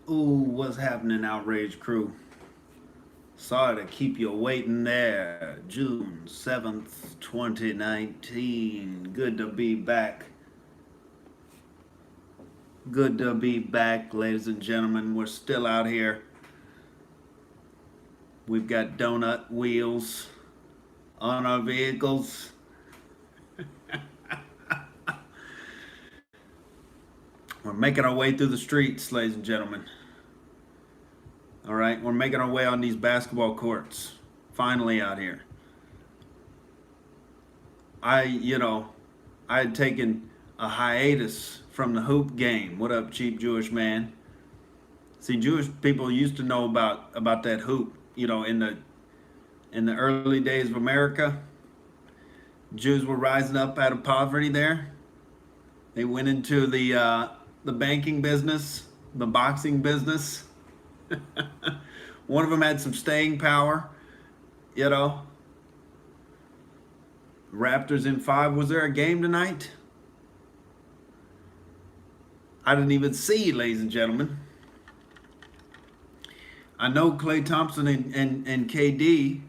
Ooh, what's happening, Outrage crew? Sorry to keep you waiting there. June 7th, 2019. Good to be back. Good to be back, ladies and gentlemen. We're still out here. We've got donut wheels on our vehicles. We're making our way through the streets, ladies and gentlemen. All right, we're making our way on these basketball courts. Finally out here. I had taken a hiatus from the hoop game. What up, cheap Jewish man? See, Jewish people used to know about that hoop. In the early days of America, Jews were rising up out of poverty. They went into the banking business, the boxing business. One of them had some staying power. You know, Raptors in 5. Was there a game tonight? I didn't even see, ladies and gentlemen. I know Klay Thompson and KD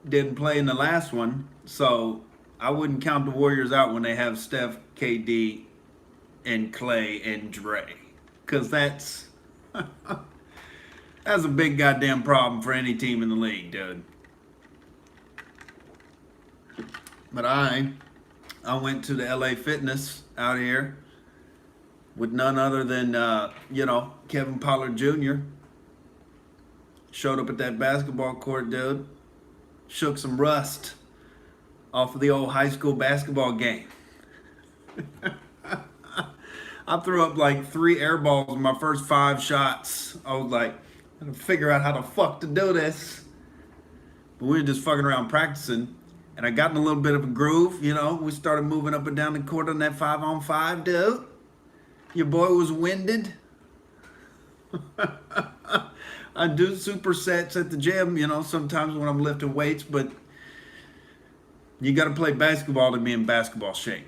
didn't play in the last one, so I wouldn't count the Warriors out when they have Steph, KD, and Klay and Dre, because that's a big goddamn problem for any team in the league, dude. But I went to the LA Fitness out here with none other than Kevin Pollard Jr. Showed up at that basketball court, dude. Shook some rust off of the old high school basketball game. I threw up like 3 air balls in my first 5 shots. I was like, I gotta figure out how the fuck to do this. But we were just fucking around practicing, and I got in a little bit of a groove. We started moving up and down the court on that 5-on-5, dude. Your boy was winded. I do supersets at the gym, sometimes when I'm lifting weights, but you got to play basketball to be in basketball shape.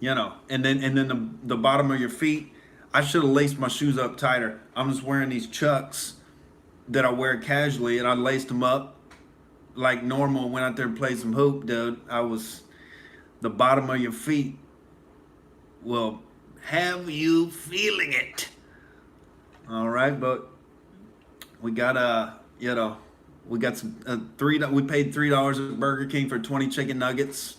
And then the bottom of your feet, I should have laced my shoes up tighter. I'm just wearing these Chucks that I wear casually, and I laced them up like normal, went out there and played some hoop, dude. The bottom of your feet will have you feeling it. All right, but we got we got some we paid $3 at Burger King for 20 chicken nuggets.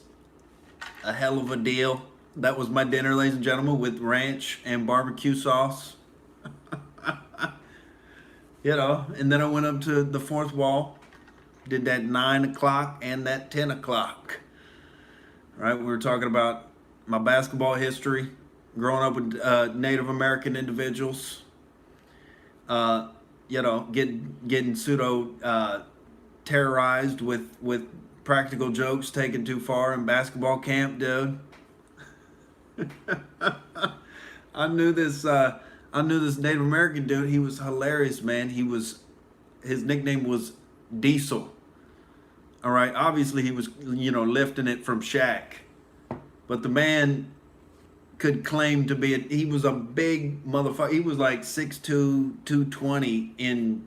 A hell of a deal. That was my dinner, ladies and gentlemen, with ranch and barbecue sauce. And then I went up to the 4th wall, did that 9 o'clock and that 10 o'clock. All right, we were talking about my basketball history, growing up with Native American individuals, getting pseudo terrorized with practical jokes taken too far in basketball camp, dude. I knew this Native American dude. He was hilarious, man. His nickname was Diesel. All right, obviously he was lifting it from Shaq, but the man could claim to be he was a big motherfucker. He was like 6'2", 220 in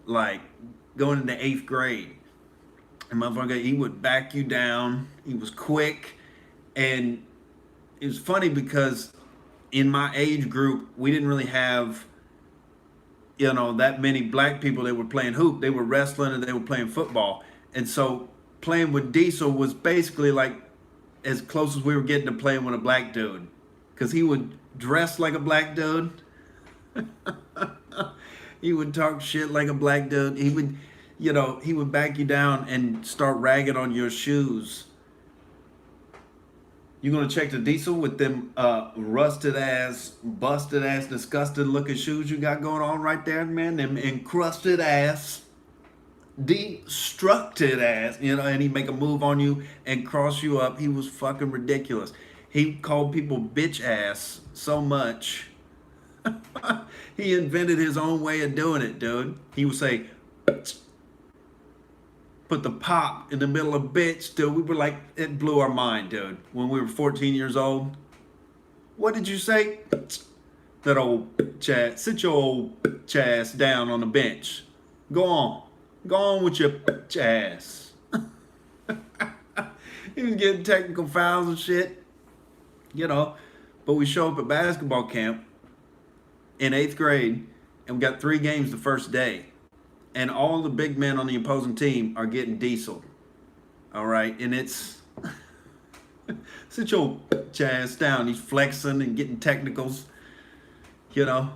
like going into 8th grade. And motherfucker, he would back you down. He was quick, and it was funny because in my age group, we didn't really have that many black people that were playing hoop. They were wrestling and they were playing football. And so playing with Diesel was basically like as close as we were getting to playing with a black dude, because he would dress like a black dude. He would talk shit like a black dude. He would back you down and start ragging on your shoes. You gonna check the Diesel with them rusted ass, busted ass, disgusted looking shoes you got going on right there, man? Them encrusted ass, destructed ass, and he make a move on you and cross you up. He was fucking ridiculous. He called people bitch ass so much. He invented his own way of doing it, dude. He would say, put the pop in the middle of bitch, dude. We were like, it blew our mind, dude. When we were 14 years old. What did you say? That old bitch ass. Sit your old bitch ass down on the bench. Go on. Go on with your bitch ass. He was getting technical fouls and shit, you know. But we show up at basketball camp in 8th grade, and we got 3 games the first day. And all the big men on the opposing team are getting diesel. All right? And it's... sit your bitch ass down. He's flexing and getting technicals, you know.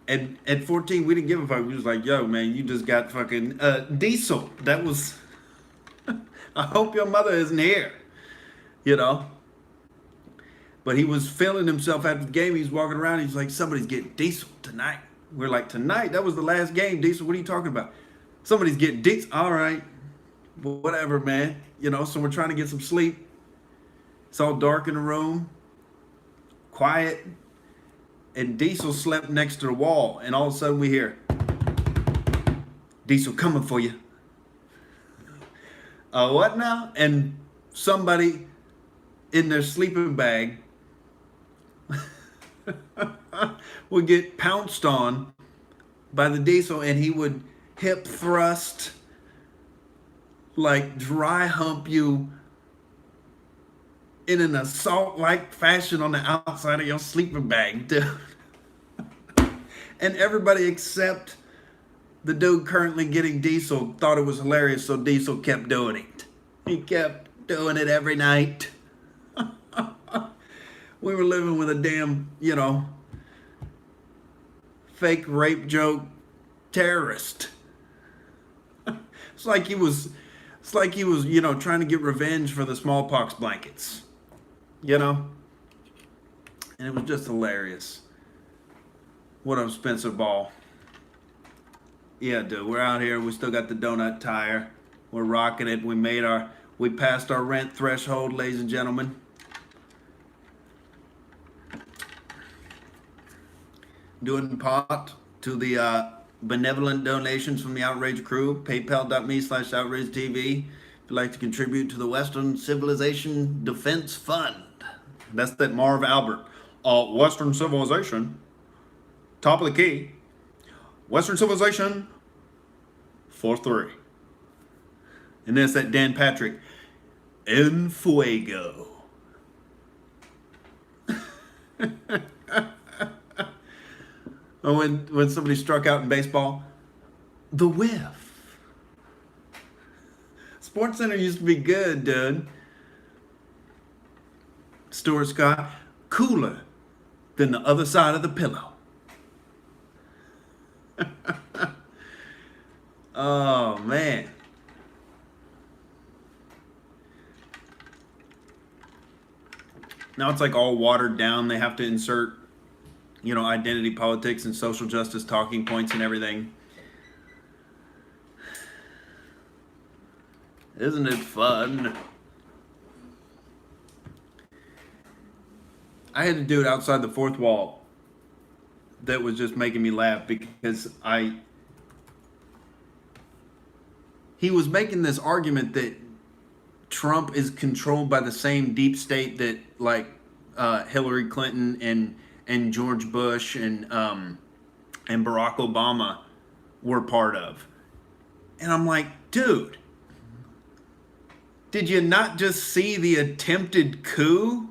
And at 14, we didn't give a fuck. We was like, yo, man, you just got fucking diesel. That was... I hope your mother isn't here, you know. But he was feeling himself after the game. He's walking around. He's like, somebody's getting diesel tonight. We're like, tonight? That was the last game, diesel. What are you talking about? Somebody's getting diesel. All right. Whatever, man. You know, so we're trying to get some sleep. It's all dark in the room. Quiet. And Diesel slept next to the wall. And all of a sudden we hear, Diesel coming for you. What now? And somebody in their sleeping bag would get pounced on by the Diesel, and he would hip thrust, like dry hump you in an assault-like fashion on the outside of your sleeping bag, dude. And everybody except the dude currently getting Diesel thought it was hilarious, so Diesel kept doing it. He kept doing it every night. We were living with a damn, you know, fake rape joke terrorist. It's like he was, you know, trying to get revenge for the smallpox blankets, you know? And it was just hilarious. What up, Spencer Ball? Yeah, dude, we're out here. We still got the donut tire. We're rocking it. We passed our rent threshold, ladies and gentlemen. Doing pot to the benevolent donations from the Outrage crew. PayPal.me/Outrage TV. If you'd like to contribute to the Western Civilization Defense Fund. That's that Marv Albert. Western Civilization. Top of the key. Western Civilization. 4-3. And there's that Dan Patrick. En fuego. Or when somebody struck out in baseball, the whiff. Sports Center used to be good, dude. Stuart Scott, cooler than the other side of the pillow. Oh, man. Now it's like all watered down. They have to insert, you know, identity politics and social justice talking points and everything. Isn't it fun? I had a dude outside the fourth wall that was just making me laugh because he was making this argument that Trump is controlled by the same deep state that like Hillary Clinton and George Bush and Barack Obama were part of. And I'm like, dude, did you not just see the attempted coup?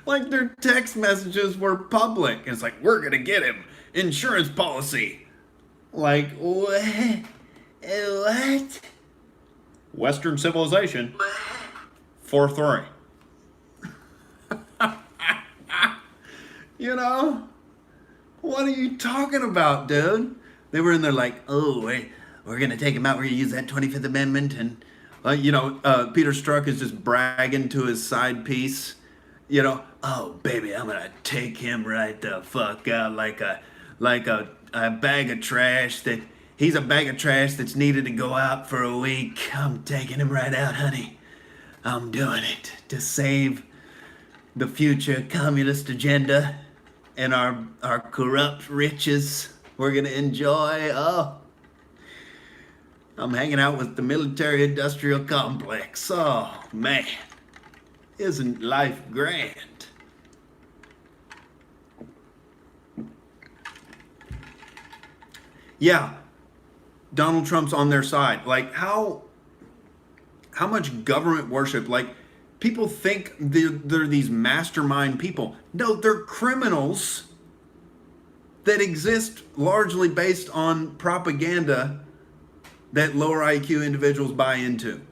Like their text messages were public. It's like, we're gonna get him. Insurance policy. Like, what? What? Western civilization. 4-3. You know? What are you talking about, dude? They were in there like, oh, we're going to take him out. We're going to use that 25th Amendment. And, you know, Peter Strzok is just bragging to his side piece. You know, oh, baby, I'm going to take him right the fuck out like a bag of trash that... He's a bag of trash that's needed to go out for a week. I'm taking him right out, honey. I'm doing it to save the future communist agenda and our corrupt riches we're going to enjoy. Oh, I'm hanging out with the military-industrial complex. Oh, man. Isn't life grand? yeah, Donald Trump's on their side. Like, how much government worship? Like, people think they're these mastermind people. No, they're criminals that exist largely based on propaganda that lower IQ individuals buy into.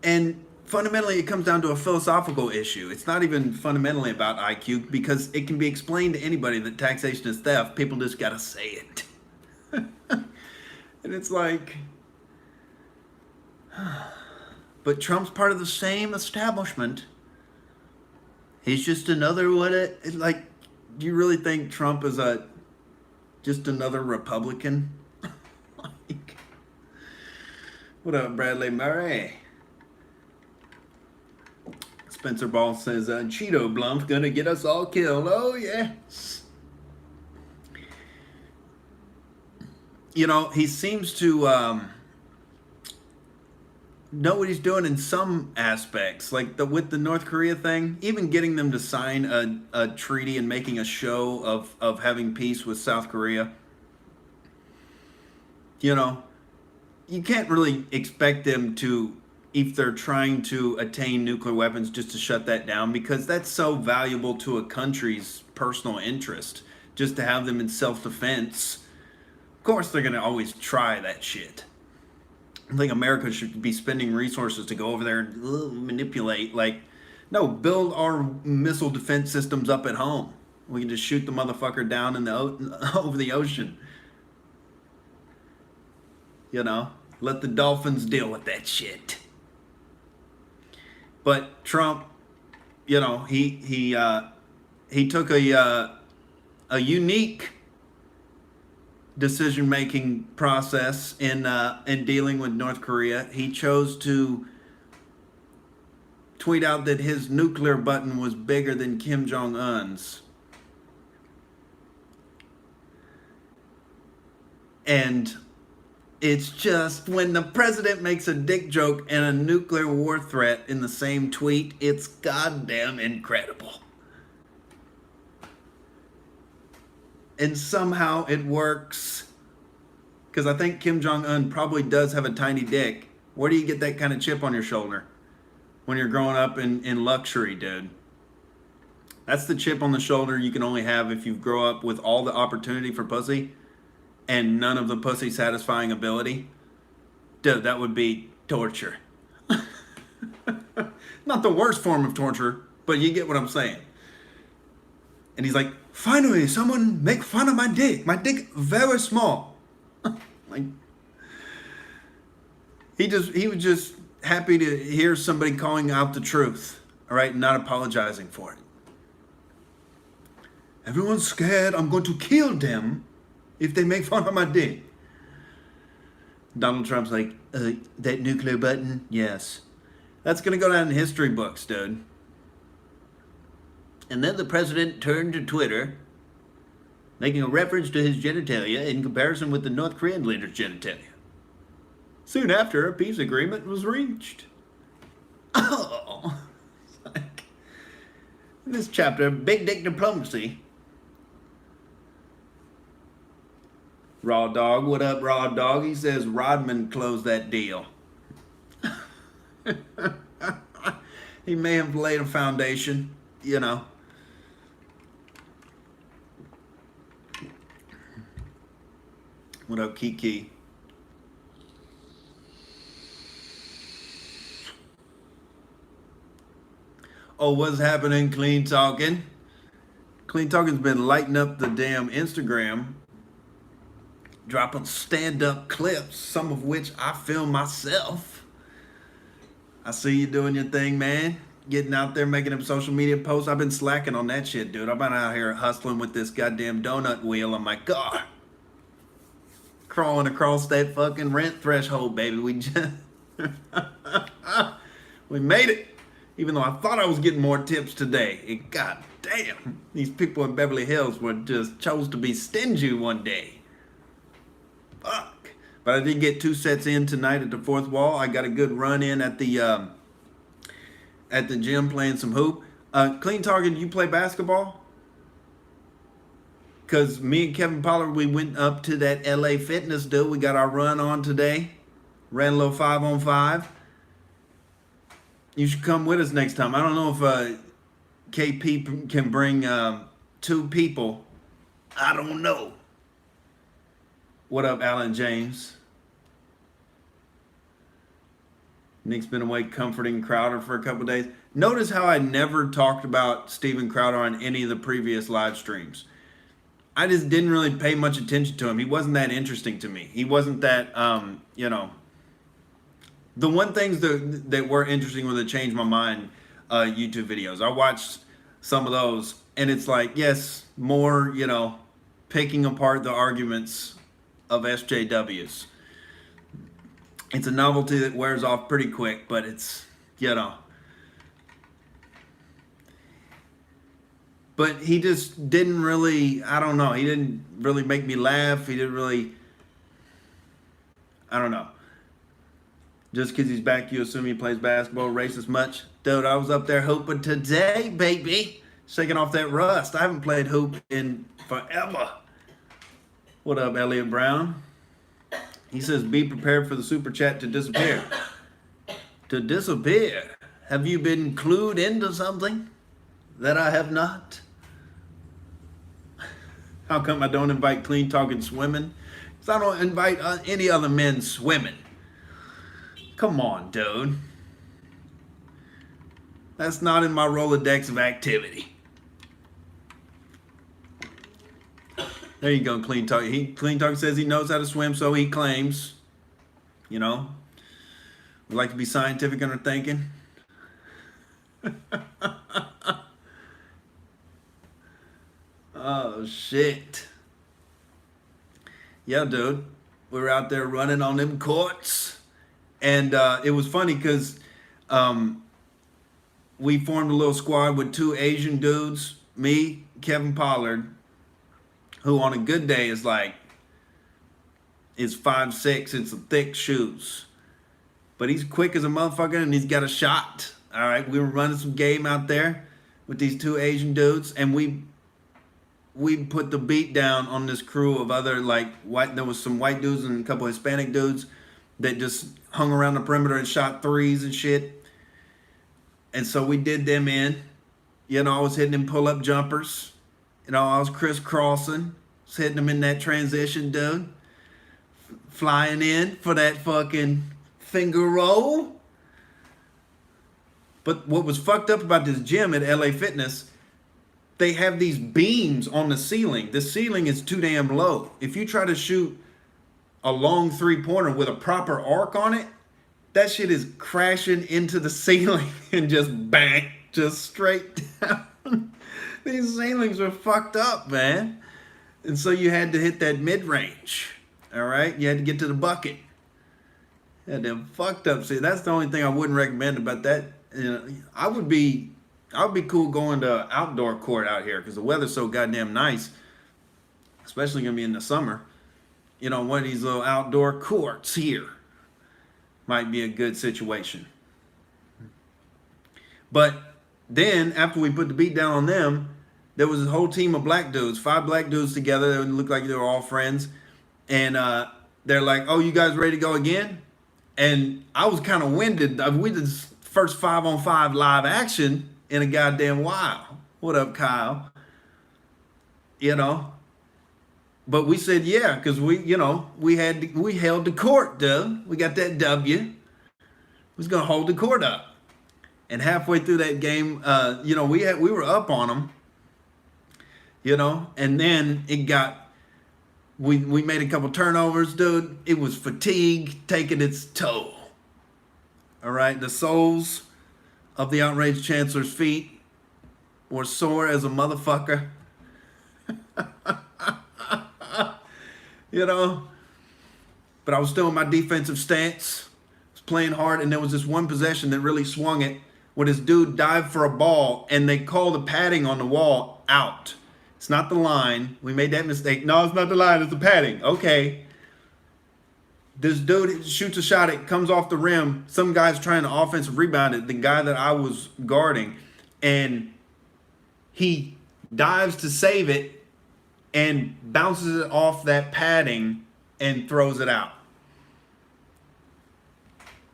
And fundamentally, it comes down to a philosophical issue. It's not even fundamentally about IQ, because it can be explained to anybody that taxation is theft. People just got to say it. And it's like, but Trump's part of the same establishment. He's just another like, do you really think Trump is just another Republican? Like, what up, Bradley Murray? Spencer Ball says, Cheeto Blump's gonna get us all killed. Oh, yes. You know, he seems to know what he's doing in some aspects. Like with the North Korea thing, even getting them to sign a treaty and making a show of having peace with South Korea. You know, you can't really expect them to, if they're trying to attain nuclear weapons, just to shut that down, because that's so valuable to a country's personal interest, just to have them in self-defense. Of course, they're going to always try that shit. I think America should be spending resources to go over there and manipulate. Like, no, build our missile defense systems up at home. We can just shoot the motherfucker down in over the ocean. You know, let the dolphins deal with that shit. But Trump, you know, he took a unique decision-making process in dealing with North Korea. He chose to tweet out that his nuclear button was bigger than Kim Jong-un's. And it's just, when the president makes a dick joke and a nuclear war threat in the same tweet, it's goddamn incredible. And somehow it works. Because I think Kim Jong-un probably does have a tiny dick. Where do you get that kind of chip on your shoulder when you're growing up in luxury, dude? That's the chip on the shoulder you can only have if you grow up with all the opportunity for pussy and none of the pussy satisfying ability. Dude, that would be torture. Not the worst form of torture, but you get what I'm saying. And he's like, finally, someone make fun of my dick. My dick very small. Like, he was just happy to hear somebody calling out the truth, all right, and not apologizing for it. Everyone's scared I'm going to kill them if they make fun of my dick. Donald Trump's like, that nuclear button? Yes. That's going to go down in history books, dude. And then the president turned to Twitter, making a reference to his genitalia in comparison with the North Korean leader's genitalia. Soon after, a peace agreement was reached. Oh. Like, in this chapter, Big Dick Diplomacy. Raw Dog, what up, Raw Dog? He says Rodman closed that deal. He may have laid a foundation, you know. What up, Kiki? Oh, what's happening, Clean Talking? Clean Talking's been lighting up the damn Instagram, dropping stand-up clips, some of which I film myself. I see you doing your thing, man. Getting out there, making them social media posts. I've been slacking on that shit, dude. I've been out here hustling with this goddamn donut wheel on my car. Crawling across that fucking rent threshold, baby. We just... we made it. Even though I thought I was getting more tips today. God damn. These people in Beverly Hills were just chose to be stingy one day. Fuck. But I did get 2 sets in tonight at the fourth wall. I got a good run in at the gym playing some hoop. Clean Target, you play basketball? because me and Kevin Pollard, we went up to that LA Fitness, dude. We got our run on today. Ran a little 5-on-5. You should come with us next time. I don't know if KP can bring 2 people. I don't know. What up, Alan James? Nick's been away comforting Crowder for a couple days. Notice how I never talked about Steven Crowder on any of the previous live streams. I just didn't really pay much attention to him. He wasn't that interesting to me. He wasn't that, you know. The one things that were interesting were the Change My Mind YouTube videos. I watched some of those, and it's like, yes, more, you know, picking apart the arguments of SJWs. It's a novelty that wears off pretty quick, but it's, you know. But he just didn't really, I don't know, he didn't really make me laugh. He didn't really, I don't know. Just because he's back, you assume he plays basketball, races much? Dude, I was up there hooping today, baby. Shaking off that rust. I haven't played hoop in forever. What up, Elliot Brown? He says, be prepared for the super chat to disappear. To disappear? Have you been clued into something that I have not? How come I don't invite Clean Talking Swimming? Because I don't invite any other men swimming. Come on, dude. That's not in my Rolodex of activity. There you go, Clean Talk. Clean Talk says he knows how to swim, so he claims. You know, we like to be scientific in our thinking. Oh, shit. Yeah, dude. We were out there running on them courts. And it was funny because we formed a little squad with 2 Asian dudes. Me, Kevin Pollard, who on a good day is 5'6". It's thick shoes. But he's quick as a motherfucker and he's got a shot. All right, we were running some game out there with these 2 Asian dudes, and we put the beat down on this crew of other white. There was some white dudes and a couple of Hispanic dudes that just hung around the perimeter and shot threes and shit. And so we did them in. You know, I was hitting them pull-up jumpers. You know, I was crisscrossing. Was hitting them in that transition, dude. Flying in for that fucking finger roll. But what was fucked up about this gym at LA Fitness, they have these beams on the ceiling. The ceiling is too damn low. If you try to shoot a long 3-pointer with a proper arc on it, that shit is crashing into the ceiling and just bang, just straight down. These ceilings were fucked up, man. And so you had to hit that mid-range, all right? You had to get to the bucket. You had them fucked up. See, that's the only thing I wouldn't recommend about that. You know, I would be cool going to outdoor court out here because the weather's so goddamn nice, especially gonna be in the summer. You know, one of these little outdoor courts here might be a good situation. But then after we put the beat down on them, there was a whole team of black dudes, 5 black dudes together. They looked like they were all friends. And they're like, oh, you guys ready to go again? And I was kind of winded. We did the first 5-on-5 live action in a goddamn while. What up, Kyle? You know? But we said, yeah, because we held the court, dude. We got that W. We was going to hold the court up. And halfway through that game, we were up on them. You know, and then it got, we made a couple turnovers, dude. It was fatigue taking its toll. All right, the soles of the Outrage Chancellor's feet were sore as a motherfucker. You know, but I was still in my defensive stance. I was playing hard, and there was this one possession that really swung it where this dude dived for a ball, and they called the padding on the wall out. It's not the line. We made that mistake. No, it's not the line. It's the padding. Okay. This dude shoots a shot. It comes off the rim. Some guy's trying to offensive rebound it, the guy that I was guarding, and he dives to save it, and bounces it off that padding and throws it out.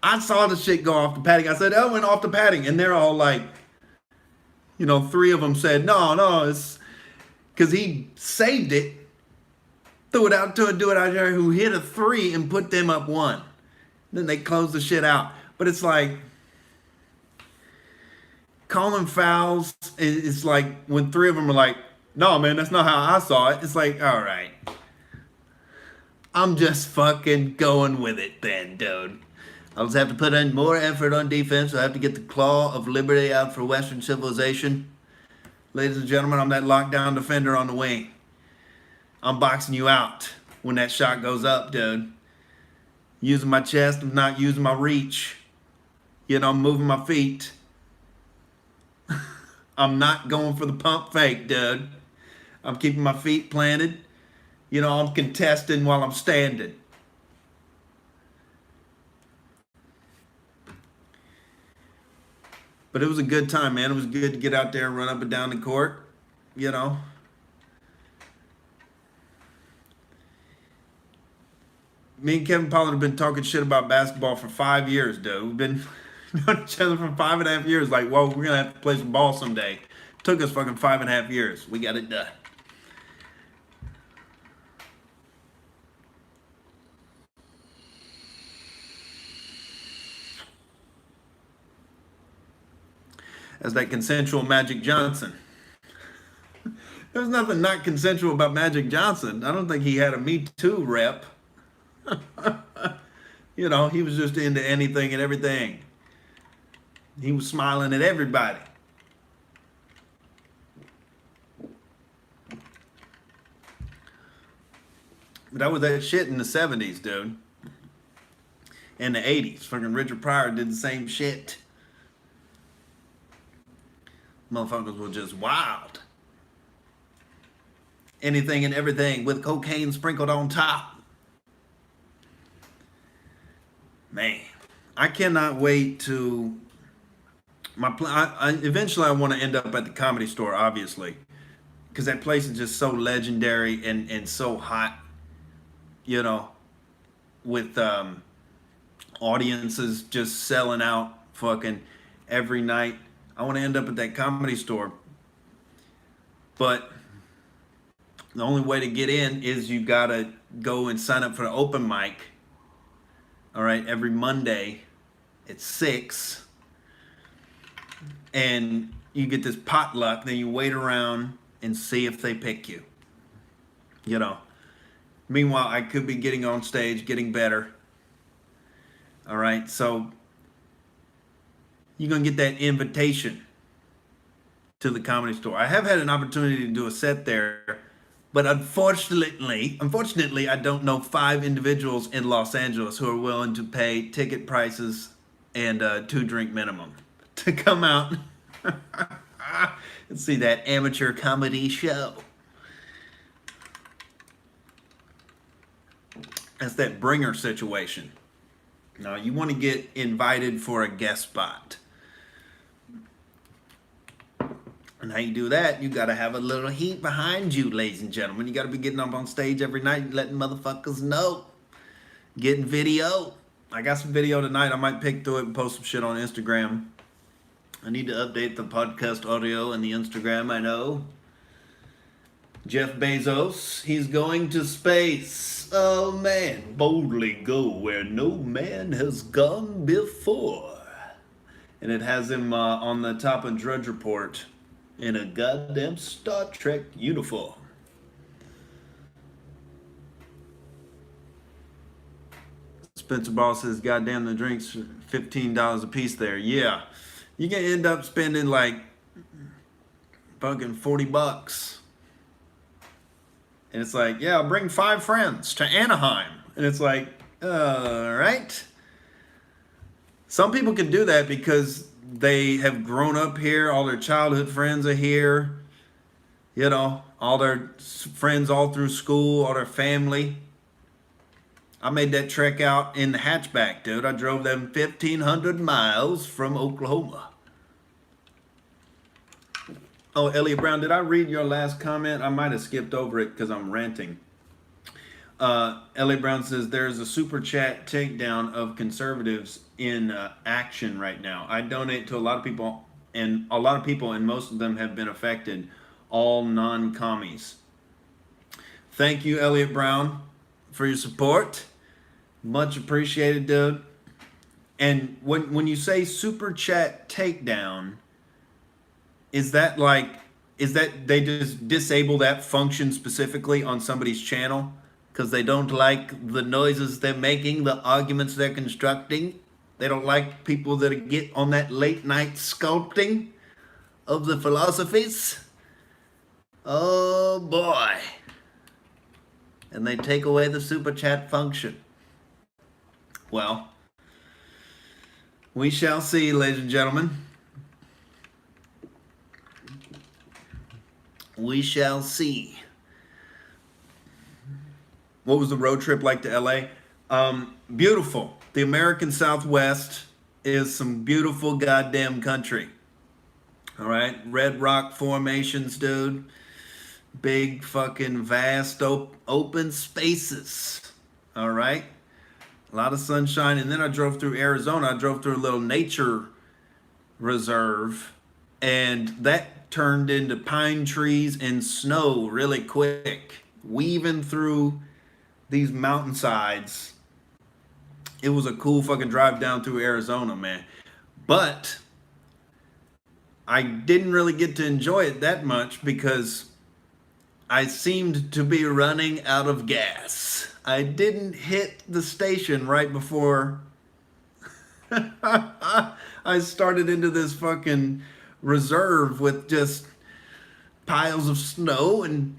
I saw the shit go off the padding. I said, "Oh, it went off the padding," and they're all like, you know, 3 of them said, "No, it's because he saved it, threw it out to a dude out there who hit a 3 and put them up 1. Then they closed the shit out." But it's like calling fouls. It's like when 3 of them are like, "No, man, that's not how I saw it." It's like, all right, I'm just fucking going with it then, dude. I'll just have to put in more effort on defense. I have to get the claw of liberty out for Western civilization. Ladies and gentlemen, I'm that lockdown defender on the wing. I'm boxing you out when that shot goes up, dude. Using my chest, I'm not using my reach. You know, I'm moving my feet. I'm not going for the pump fake, dude. I'm keeping my feet planted. You know, I'm contesting while I'm standing. But it was a good time, man. It was good to get out there and run up and down the court, you know. Me and Kevin Pollard have been talking shit about basketball for 5 years, dude. We've been knowing each other for 5.5 years. Like, whoa, we're going to have to play some ball someday. Took us fucking 5.5 years. We got it done. As that consensual Magic Johnson. There's nothing not consensual about Magic Johnson. I don't think he had a Me Too rep. You know, he was just into anything and everything. He was smiling at everybody. But that was that shit in the 70s, dude. In the 80s. Fucking Richard Pryor did the same shit. Motherfuckers were just wild. Anything and everything with cocaine sprinkled on top. Man, I cannot wait to eventually I want to end up at the Comedy Store, obviously, because that place is just so legendary and so hot, you know, with audiences just selling out fucking every night. I want to end up at that Comedy Store, but the only way to get in is you gotta go and sign up for the open mic. All right, every Monday at 6, and you get this potluck. Then you wait around and see if they pick you. You know. Meanwhile, I could be getting on stage, getting better. All right, so you're gonna get that invitation to the Comedy Store. I have had an opportunity to do a set there. But unfortunately, I don't know 5 individuals in Los Angeles who are willing to pay ticket prices and 2-drink minimum to come out and see that amateur comedy show. That's that bringer situation. Now, you want to get invited for a guest spot. And how you do that, you got to have a little heat behind you, ladies and gentlemen. You got to be getting up on stage every night and letting motherfuckers know. Getting video. I got some video tonight. I might pick through it and post some shit on Instagram. I need to update the podcast audio and the Instagram, I know. Jeff Bezos, he's going to space. Oh, man. Boldly go where no man has gone before. And it has him on the top of Drudge Report. In a goddamn Star Trek uniform. Spencer Ball says, goddamn, the drinks $15 a piece there. Yeah. You can end up spending like fucking $40. And it's like, yeah, I'll bring 5 friends to Anaheim. And it's like, all right. Some people can do that because they have grown up here. All their childhood friends are here. You know, all their friends all through school, all their family. I made that trek out in the hatchback, dude. I drove them 1,500 miles from Oklahoma. Oh, Elliot Brown, did I read your last comment? I might have skipped over it because I'm ranting. Elliot Brown says there's a super chat takedown of conservatives in action right now. I donate to a lot of people, and most of them have been affected. All non-commies. Thank you, Elliot Brown, for your support. Much appreciated, dude. And when you say super chat takedown, is that they just disable that function specifically on somebody's channel because they don't like the noises they're making, the arguments they're constructing? They don't like people that get on that late night sculpting of the philosophies? Oh boy. And they take away the super chat function. Well, we shall see, ladies and gentlemen. We shall see. What was the road trip like to LA? Beautiful. The American Southwest is some beautiful goddamn country. All right, red rock formations, dude. Big fucking vast open spaces. All right, a lot of sunshine. And then I drove through Arizona. I drove through a little nature reserve, and that turned into pine trees and snow really quick, weaving through these mountainsides. It was a cool fucking drive down through Arizona, man. But I didn't really get to enjoy it that much because I seemed to be running out of gas. I didn't hit the station right before I started into this fucking reserve with just piles of snow and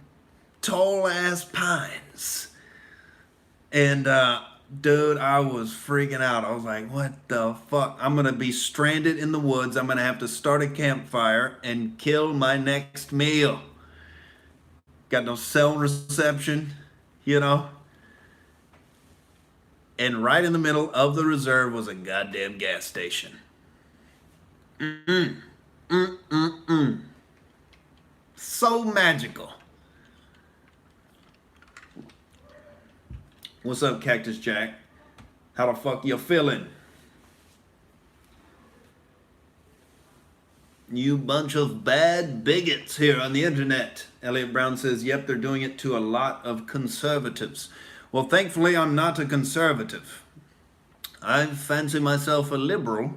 tall ass pines. And dude, I was freaking out. I was like, what the fuck? I'm gonna be stranded in the woods. I'm gonna have to start a campfire and kill my next meal. Got no cell reception, you know? And right in the middle of the reserve was a goddamn gas station. So magical. What's up, Cactus Jack? How the fuck you feeling? You bunch of bad bigots here on the internet. Elliot Brown says, yep, they're doing it to a lot of conservatives. Well, thankfully, I'm not a conservative. I fancy myself a liberal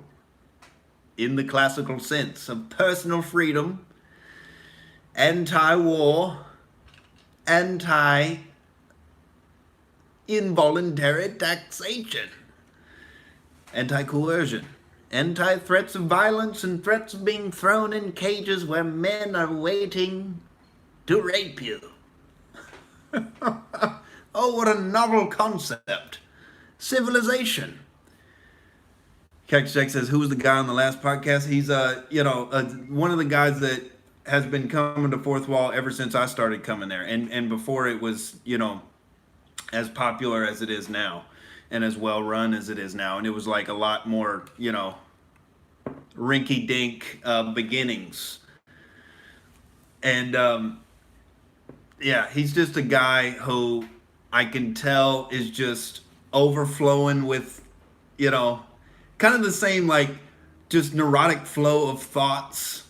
in the classical sense of personal freedom, anti-war, anti-involuntary taxation, anti-coercion, anti-threats of violence and threats of being thrown in cages where men are waiting to rape you. Oh, what a novel concept. Civilization. Cactus Jack says, who was the guy on the last podcast? He's, one of the guys that has been coming to Fourth Wall ever since I started coming there. And before it was, as popular as it is now and as well run as it is now. And it was like a lot more, rinky-dink beginnings. And, he's just a guy who I can tell is just overflowing with, kind of the same, just neurotic flow of thoughts.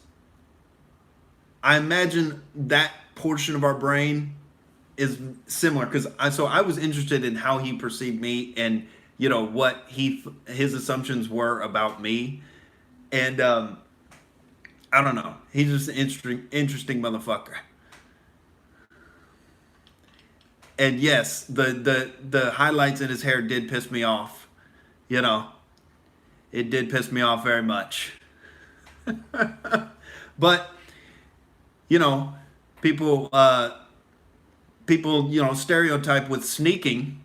I imagine that portion of our brain is similar because I was interested in how he perceived me and, what his assumptions were about me. And I don't know. He's just an interesting motherfucker. And yes, the highlights in his hair did piss me off. It did piss me off very much. But, people stereotype with sneaking,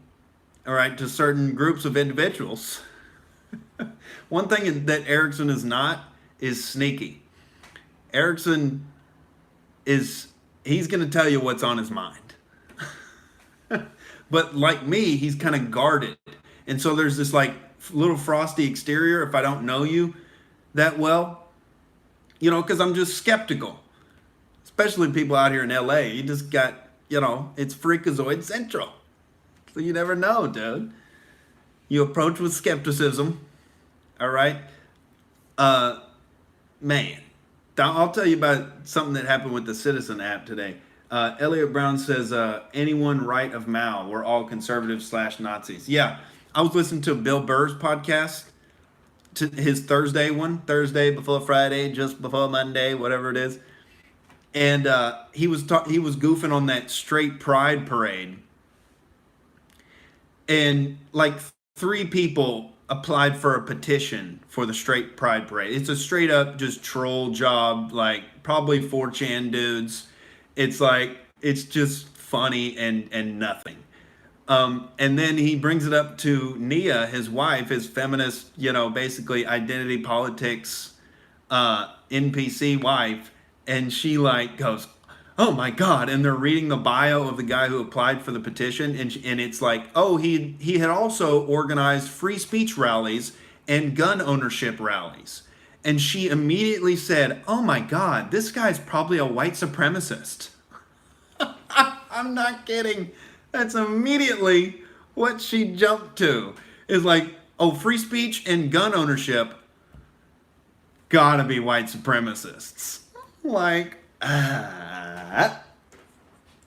all right, to certain groups of individuals. One thing that Erickson is not is sneaky. Erickson he's going to tell you what's on his mind. But like me, he's kind of guarded. And so there's this little frosty exterior if I don't know you that well, because I'm just skeptical. especially people out here in LA. You just got, it's Freakazoid Central. So you never know, dude. You approach with skepticism, all right? Man, I'll tell you about something that happened with the Citizen app today. Elliot Brown says, anyone right of Mao, we're all conservatives / Nazis. Yeah, I was listening to Bill Burr's podcast, to his Thursday one, Thursday before Friday, just before Monday, whatever it is. And he was goofing on that straight pride parade. And like 3 people applied for a petition for the straight pride parade. It's a straight up just troll job, like probably 4chan dudes. It's like, it's just funny and nothing. And then he brings it up to Nia, his wife, his feminist, basically identity politics NPC wife. And she like goes, oh my God. And they're reading the bio of the guy who applied for the petition. And it's like, oh, he had also organized free speech rallies and gun ownership rallies. And she immediately said, oh my God, this guy's probably a white supremacist. I'm not kidding. That's immediately what she jumped to. Is like, oh, free speech and gun ownership gotta be white supremacists. Like, are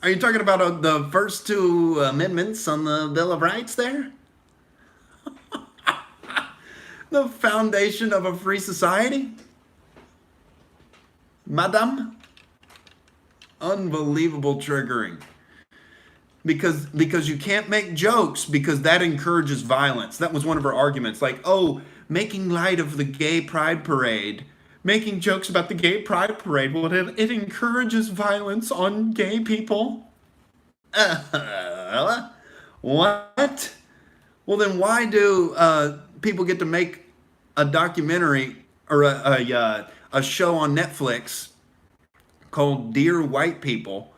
you talking about the first 2 amendments on the Bill of Rights there? The foundation of a free society? Madam? Unbelievable triggering. Because you can't make jokes because that encourages violence. That was one of her arguments. Like, oh, making light of the gay pride parade. Making jokes about the gay pride parade. Well, it encourages violence on gay people. What? Well, then why do people get to make a documentary or a show on Netflix called Dear White People,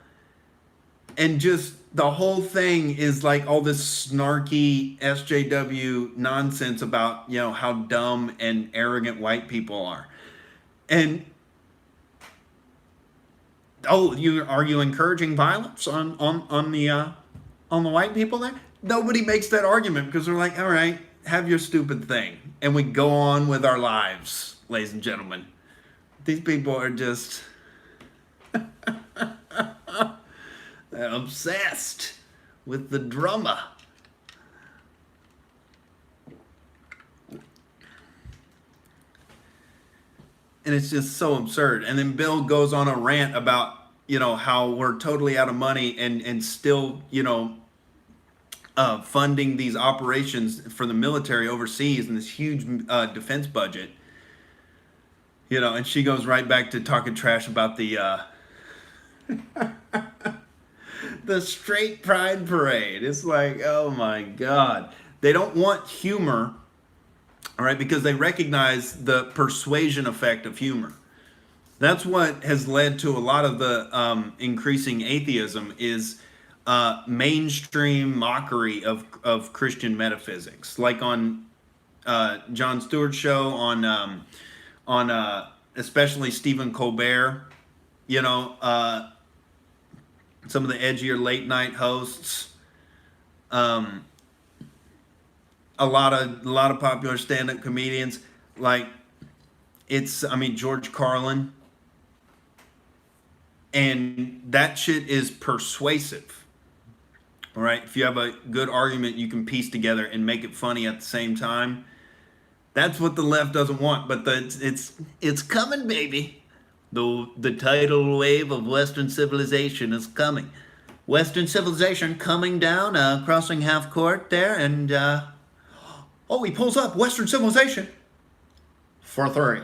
and just the whole thing is like all this snarky SJW nonsense about, how dumb and arrogant white people are. And are you encouraging violence on the white people there? Nobody makes that argument because they're like, all right, have your stupid thing. And we go on with our lives, ladies and gentlemen. These people are just they're obsessed with the drama. And it's just so absurd. And then Bill goes on a rant about, how we're totally out of money and still, funding these operations for the military overseas in this huge defense budget. And she goes right back to talking trash about the the straight pride parade. It's like, oh my God. They don't want humor, all right, because they recognize the persuasion effect of humor. That's what has led to a lot of the increasing atheism is mainstream mockery of Christian metaphysics. Like on Jon Stewart's show, on especially Stephen Colbert, some of the edgier late night hosts, a lot of popular stand-up comedians, like George Carlin, and that shit is persuasive. All right, if you have a good argument you can piece together and make it funny at the same time, that's what the left doesn't want. But it's coming, baby. The tidal wave of Western civilization is coming. Western civilization coming down, crossing half court there, and he pulls up Western civilization for 3.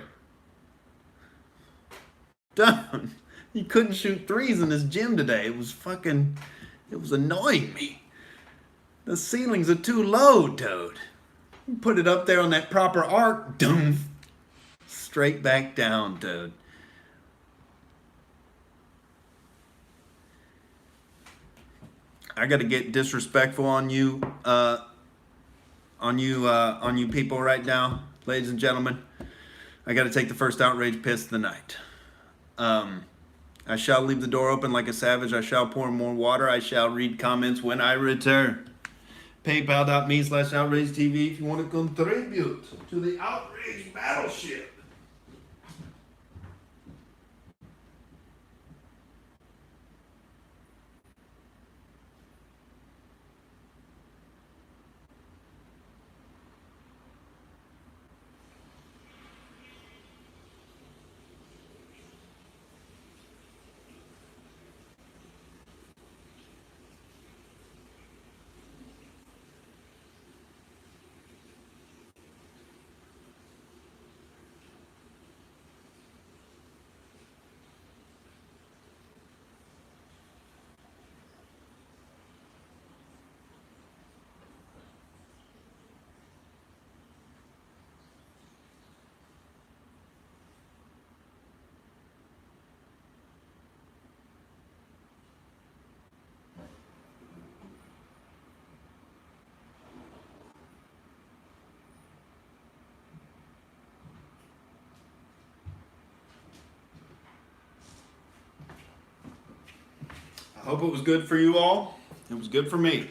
Done. He couldn't shoot threes in his gym today. It was annoying me. The ceilings are too low, dude. You put it up there on that proper arc, doom, straight back down, dude. I got to get disrespectful on you people right now, ladies and gentlemen. I got to take the first outrage piss of the night. I shall leave the door open like a savage. I shall pour more water. I shall read comments when I return. PayPal.me/Outrage TV if you want to contribute to the Outrage Battleship. I hope it was good for you all. It was good for me.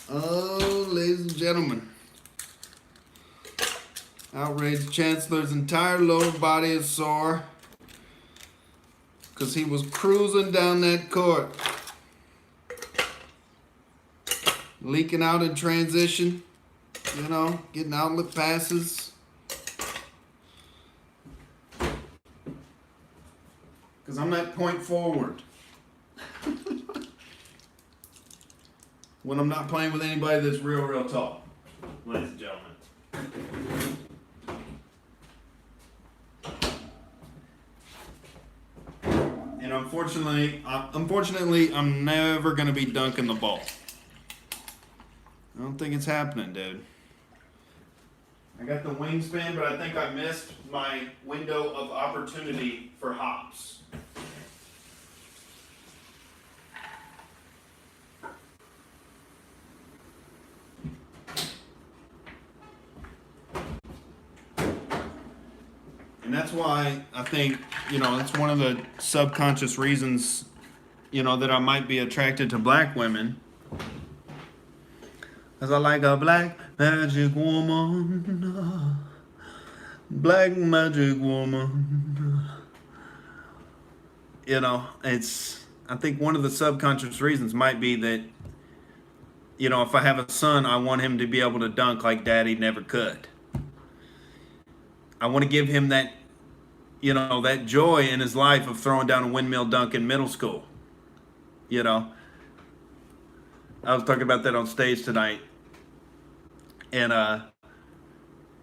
Oh, ladies and gentlemen. Outrage Chancellor's entire lower body is sore because he was cruising down that court. Leaking out in transition, you know, getting outlet passes. Because I'm that point forward. When I'm not playing with anybody that's real tall. Ladies and gentlemen. And unfortunately, I'm never going to be dunking the ball. I don't think it's happening, dude. I got the wingspan, but I think I missed my window of opportunity for hops. And that's why I think, you know, it's one of the subconscious reasons, you know, that I might be attracted to black women. Because I like a black magic woman. Black magic woman. You know, I think one of the subconscious reasons might be that, you know, if I have a son, I want him to be able to dunk like daddy never could. I want to give him that, you know, that joy in his life of throwing down a windmill dunk in middle school. You know, I was talking about that on stage tonight, and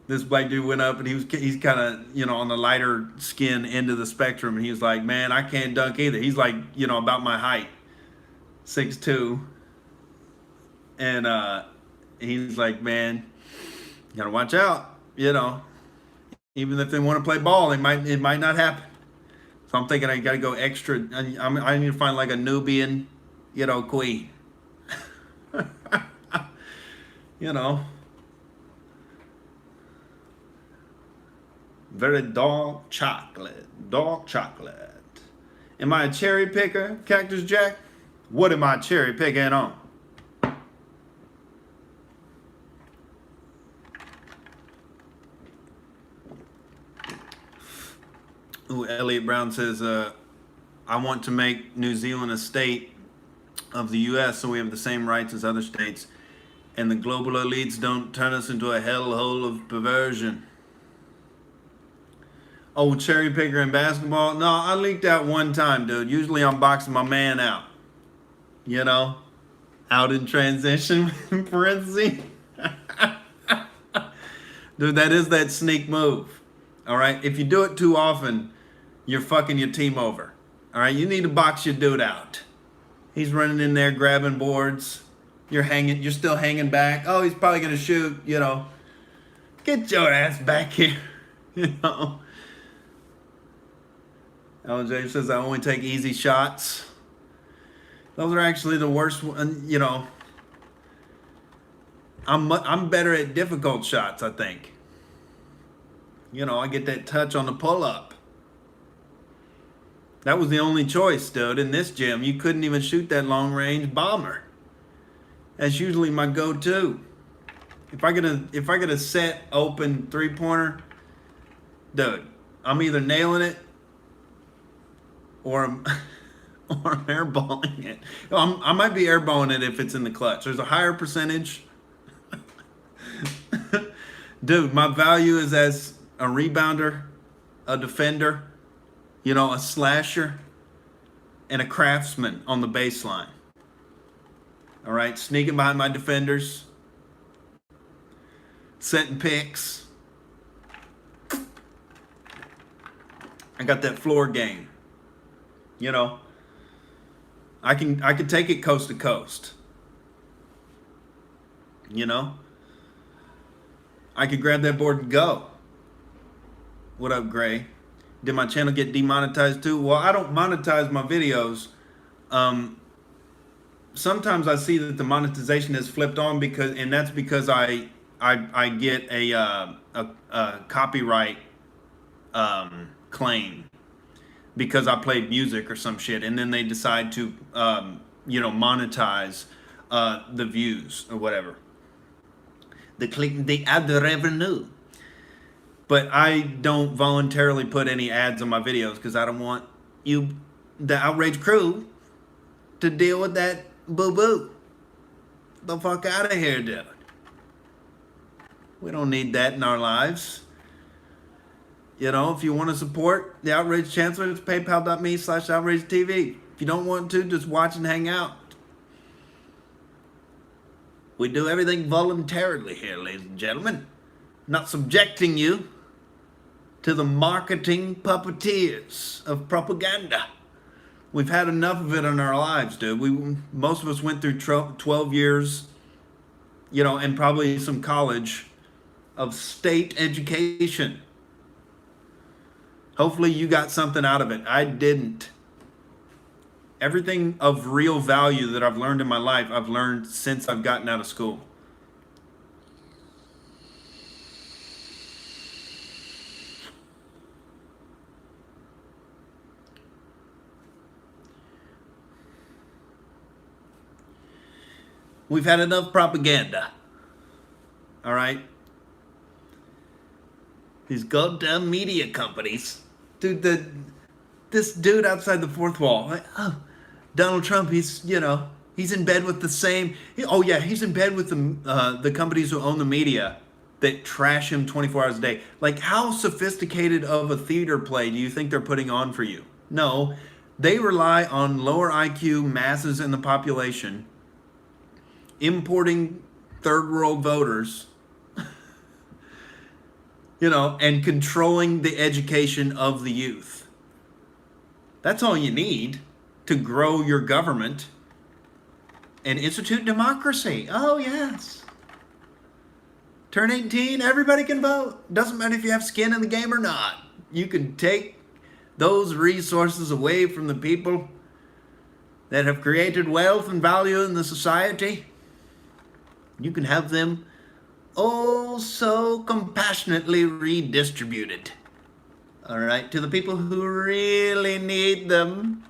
this black dude went up, and he's kind of, you know, on the lighter skin end of the spectrum, and he was like, "Man, I can't dunk either." He's like, you know, about my height, 6'2", and he's like, "Man, you gotta watch out, you know. Even if they want to play ball, it might not happen." So I'm thinking I got to go extra. I need to find like a Nubian, you know, queen. You know, very dark chocolate. Am I a cherry picker, Cactus Jack? What am I cherry picking on? Ooh, Elliot Brown says, I want to make New Zealand a state of the U.S. so we have the same rights as other states, and the global elites don't turn us into a hellhole of perversion. Oh, cherry picker in basketball? No, I leaked out one time, dude. Usually I'm boxing my man out. You know? Out in transition, in parentheses. Dude, that is that sneak move. All right? If you do it too often, you're fucking your team over. All right? You need to box your dude out. He's running in there grabbing boards. You're still hanging back. Oh, he's probably going to shoot, you know. Get your ass back here. You know? Alan James says, I only take easy shots. Those are actually the worst, you know. I'm better at difficult shots, I think. You know, I get that touch on the pull-up. That was the only choice, dude, in this gym. You couldn't even shoot that long-range bomber. That's usually my go-to. If I get a set open three-pointer, dude, I'm either nailing it or I'm or I'm airballing it. I might be airballing it if it's in the clutch. There's a higher percentage. Dude, my value is as a rebounder, a defender, you know, a slasher, and a craftsman on the baseline. All right, sneaking behind my defenders, setting picks. I got that floor game. You know, I can take it coast to coast. You know, I could grab that board and go. What up, Gray? Did my channel get demonetized too? Well, I don't monetize my videos. Sometimes I see that the monetization is flipped on and that's because I get a copyright claim because I played music or some shit, and then they decide to monetize the views or whatever. They add the revenue. But I don't voluntarily put any ads on my videos because I don't want the Outrage crew, to deal with that boo-boo. The fuck out of here, dude. We don't need that in our lives. You know, if you want to support the Outrage Chancellor, it's paypal.me/Outrage TV. If you don't want to, just watch and hang out. We do everything voluntarily here, ladies and gentlemen. Not subjecting you to the marketing puppeteers of propaganda. We've had enough of it in our lives, dude. Most of us went through 12 years, you know, and probably some college of state education. Hopefully you got something out of it. I didn't. Everything of real value that I've learned in my life, I've learned since I've gotten out of school. We've had enough propaganda. All right? These goddamn media companies. Dude, this dude outside the fourth wall. Like, oh, Donald Trump, he's in bed with the same. He's in bed with the companies who own the media that trash him 24 hours a day. Like, how sophisticated of a theater play do you think they're putting on for you? No, they rely on lower IQ masses in the population, importing third world voters, and controlling the education of the youth. That's all you need to grow your government and institute democracy. Oh, yes. Turn 18, everybody can vote. Doesn't matter if you have skin in the game or not. You can take those resources away from the people that have created wealth and value in the society. You can have them so compassionately redistributed. All right, to the people who really need them.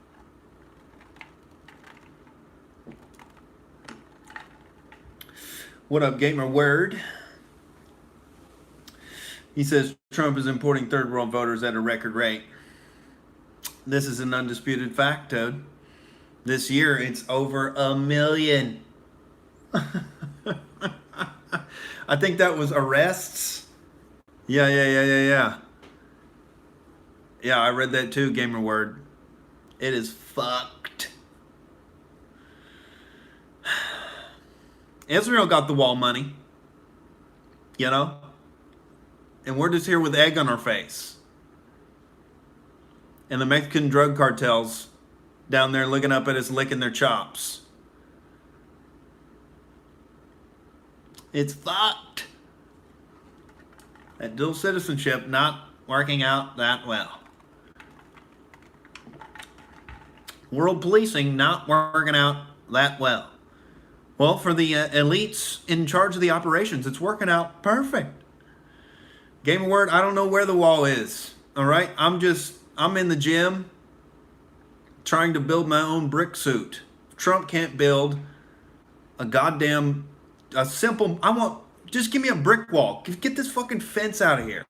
What up, Gamer Word? He says Trump is importing third world voters at a record rate. This is an undisputed fact, Toad. This year, it's over 1 million. I think that was arrests. Yeah. Yeah, I read that too, Gamer Word. It is fucked. Israel got the wall money, and we're just here with egg on our face. And the Mexican drug cartels down there looking up at us, licking their chops. It's fucked. That dual citizenship not working out that well. World policing not working out that well. Well, for the elites in charge of the operations, it's working out perfect. Gamer word, I don't know where the wall is. All right, I'm in the gym trying to build my own brick suit. Trump can't build a simple, just give me a brick wall. Get this fucking fence out of here.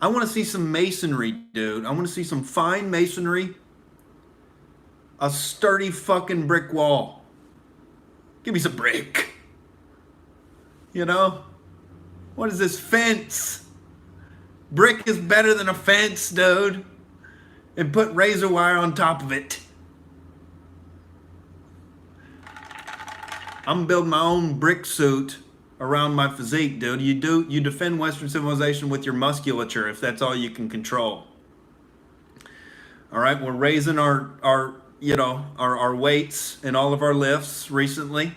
I want to see some masonry, dude. I want to see some fine masonry. A sturdy fucking brick wall. Give me some brick. You know? What is this fence? Brick is better than a fence, dude. And put razor wire on top of it. I'm building my own brick suit around my physique, dude. You defend Western civilization with your musculature if that's all you can control. All right, we're raising our weights in all of our lifts recently.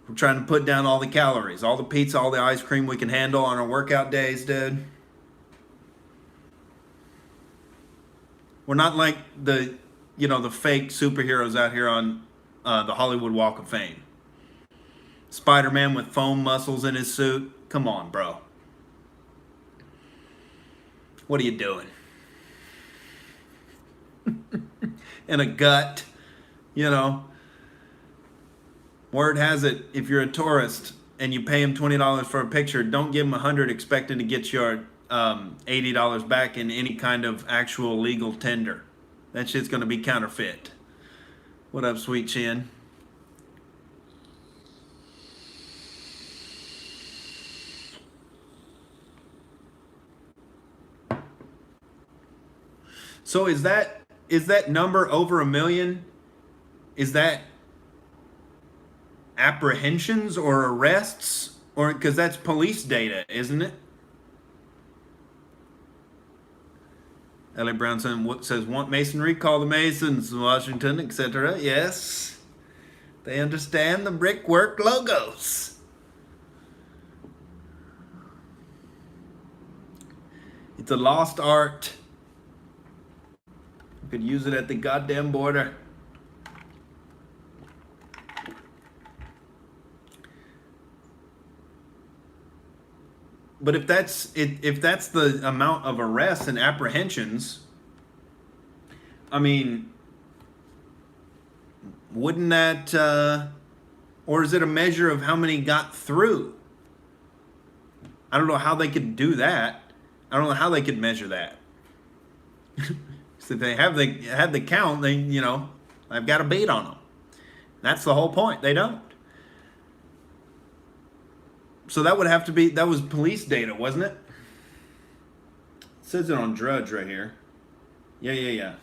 We're trying to put down all the calories, all the pizza, all the ice cream we can handle on our workout days, dude. We're not like the fake superheroes out here on the Hollywood Walk of Fame. Spider-Man with foam muscles in his suit. Come on, bro. What are you doing? And a gut, Word has it, if you're a tourist and you pay him $20 for a picture, don't give him $100 expecting to get your $80 back in any kind of actual legal tender. That shit's going to be counterfeit. What up, Sweet Chin? So is that number over 1 million? Is that apprehensions or arrests? Or because that's police data, isn't it? L.A. Brownson says, want masonry? Call the Masons, Washington, etc. Yes. They understand the brickwork logos. It's a lost art. You could use it at the goddamn border. But if that's the amount of arrests and apprehensions, I mean, wouldn't that, or is it a measure of how many got through? I don't know how they could do that. I don't know how they could measure that. So if they had the count, I've got a beat on them. That's the whole point. They don't. So that would have to be, that was police data, wasn't it? It says it on Drudge right here. Yeah.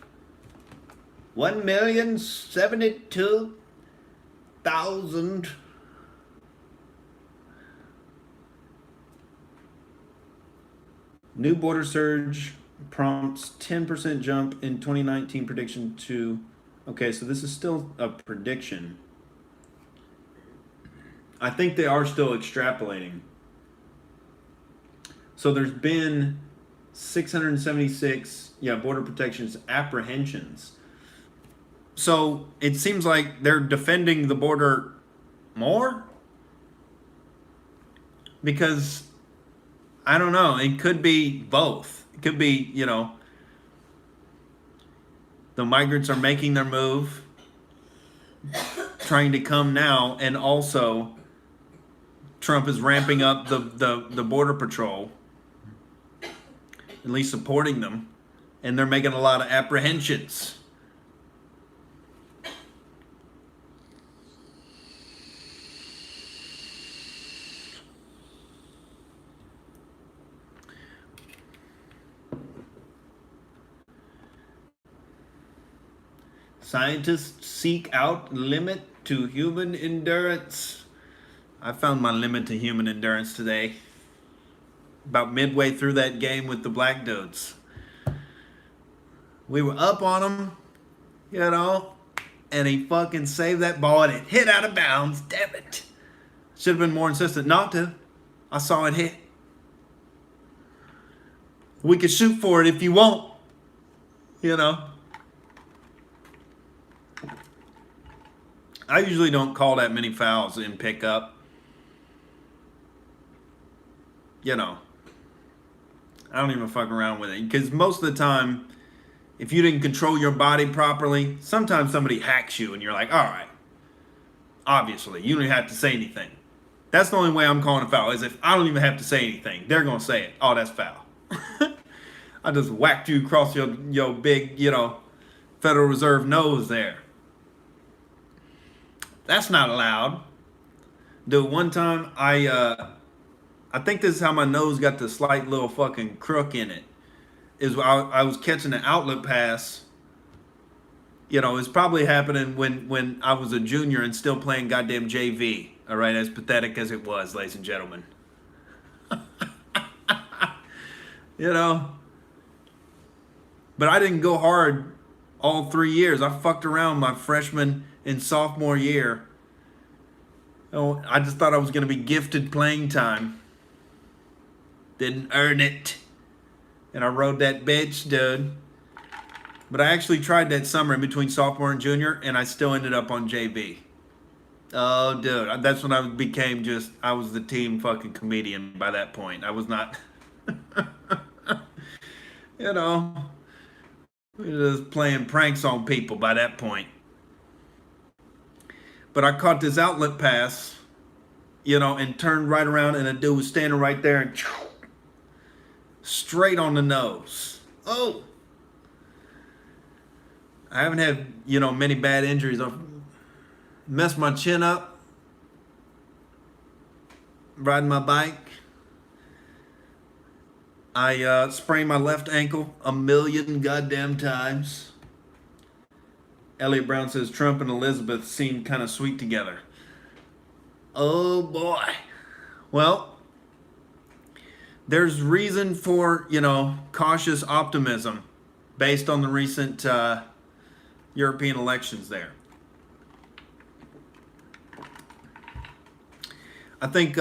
1,072,000. New border surge prompts 10% jump in 2019 prediction to... Okay, so this is still a prediction. I think they are still extrapolating. So there's been 676, border protections apprehensions. So it seems like they're defending the border more? Because, I don't know, it could be both. It could be, the migrants are making their move, trying to come now, and also Trump is ramping up the border patrol, at least supporting them, and they're making a lot of apprehensions. Scientists seek out limit to human endurance. I found my limit to human endurance today. About midway through that game with the black dudes. We were up on them, and he fucking saved that ball and it hit out of bounds. Damn it. Should have been more insistent not to. I saw it hit. We could shoot for it if you want. I usually don't call that many fouls in pickup. I don't even fuck around with it. Because most of the time, if you didn't control your body properly, sometimes somebody hacks you and you're like, all right, obviously, you don't even have to say anything. That's the only way I'm calling a foul, is if I don't even have to say anything. They're going to say it. Oh, that's foul. I just whacked you across your big, Federal Reserve nose there. That's not allowed. Dude, one time I think this is how my nose got the slight little fucking crook in it. Is I was catching an outlet pass. It's probably happening when I was a junior and still playing goddamn JV. All right, as pathetic as it was, ladies and gentlemen. But I didn't go hard all 3 years. I fucked around my freshman and sophomore year. I just thought I was going to be gifted playing time. Didn't earn it. And I rode that bitch, dude. But I actually tried that summer in between sophomore and junior, and I still ended up on JV. Oh, dude. That's when I became I was the team fucking comedian by that point. I was not, just playing pranks on people by that point. But I caught this outlet pass, and turned right around, and a dude was standing right there and straight on the nose. Oh! I haven't had, many bad injuries. I've messed my chin up riding my bike. I sprained my left ankle 1,000,000 goddamn times. Elliot Brown says Trump and Elizabeth seem kind of sweet together. Oh boy. Well, there's reason for, cautious optimism based on the recent European elections there. I think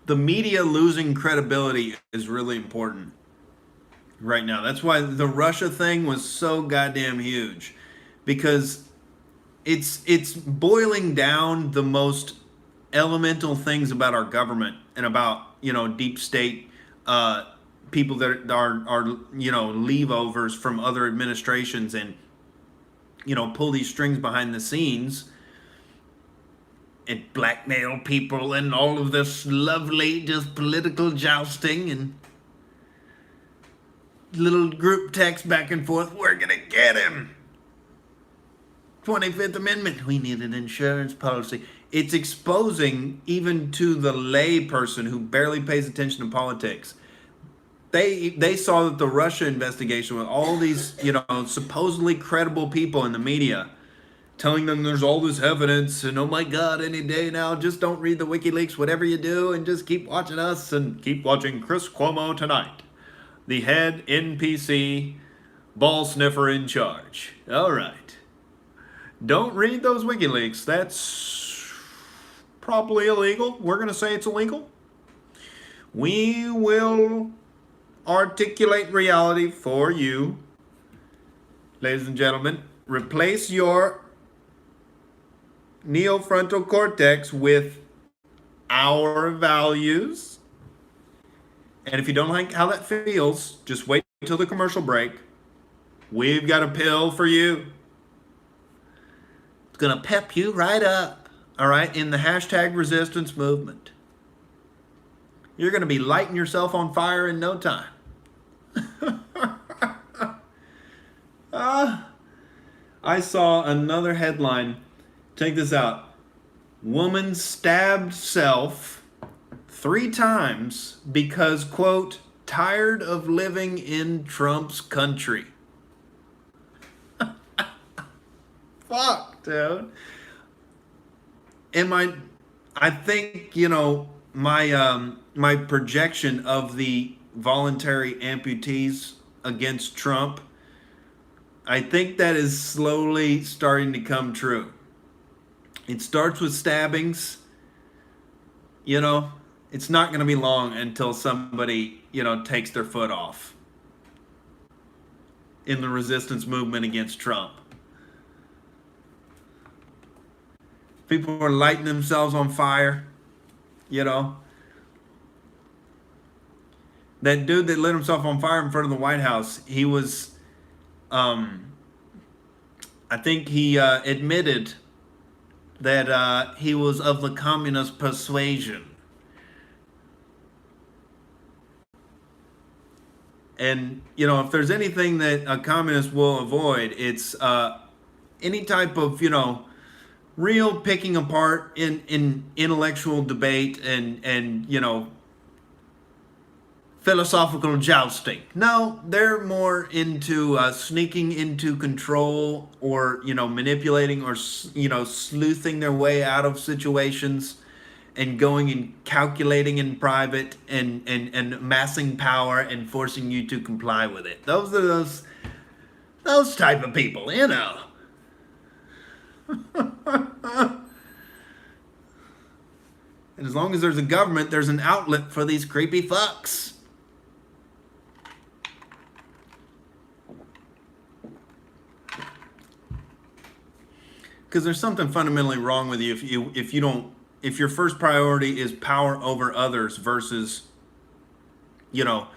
the media losing credibility is really important right now. That's why the Russia thing was so goddamn huge, because it's boiling down the most elemental things about our government and about deep state people that are leavovers from other administrations and pull these strings behind the scenes and blackmail people and all of this lovely just political jousting and little group text back and forth. We're gonna get him. 25th Amendment. We need an insurance policy. It's exposing even to the lay person who barely pays attention to politics. They saw that the Russia investigation with all these supposedly credible people in the media telling them there's all this evidence and oh my God, any day now, just don't read the WikiLeaks, whatever you do, and just keep watching us and keep watching Chris Cuomo tonight, the head NPC ball sniffer in charge. All right. Don't read those WikiLeaks. That's probably illegal. We're going to say it's illegal. We will articulate reality for you, ladies and gentlemen. Replace your neofrontal cortex with our values. And if you don't like how that feels, just wait until the commercial break. We've got a pill for you. It's going to pep you right up, all right, in the hashtag resistance movement. You're going to be lighting yourself on fire in no time. I saw another headline. Check this out. Woman stabbed self 3 times because, quote, tired of living in Trump's country. Fuck, dude. And I think, my projection of the voluntary amputees against Trump, I think that is slowly starting to come true. It starts with stabbings. It's not going to be long until somebody, takes their foot off in the resistance movement against Trump. People are lighting themselves on fire, That dude that lit himself on fire in front of the White House, he was, I think he admitted that he was of the communist persuasion. And, you know, if there's anything that a communist will avoid, it's any type of, you know, real picking apart in intellectual debate and you know, philosophical jousting. No, they're more into sneaking into control, or, you know, manipulating, or, you know, sleuthing their way out of situations and going and calculating in private and amassing power and forcing you to comply with it. Those are those type of people, you know. And as long as there's a government, there's an outlet for these creepy fucks. Because there's something fundamentally wrong with you if your first priority is power over others versus, you know,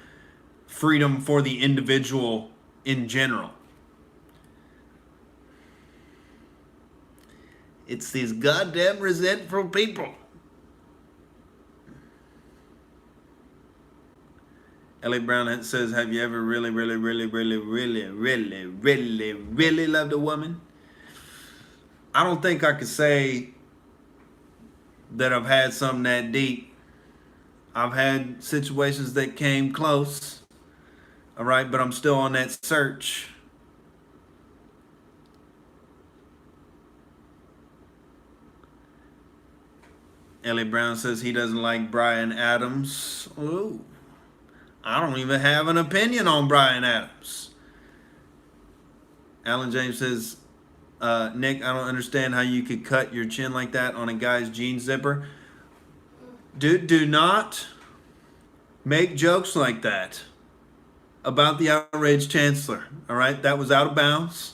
freedom for the individual in general. It's these goddamn resentful people. Ellie Brown says, have you ever really loved a woman? I don't think I could say that I've had something that deep. I've had situations that came close, all right, but I'm still on that search. Ellie Brown says he doesn't like Bryan Adams. Ooh, I don't even have an opinion on Bryan Adams. Alan James says, Nick, I don't understand how you could cut your chin like that on a guy's jean zipper. Dude, do not make jokes like that about the outraged chancellor. All right, that was out of bounds.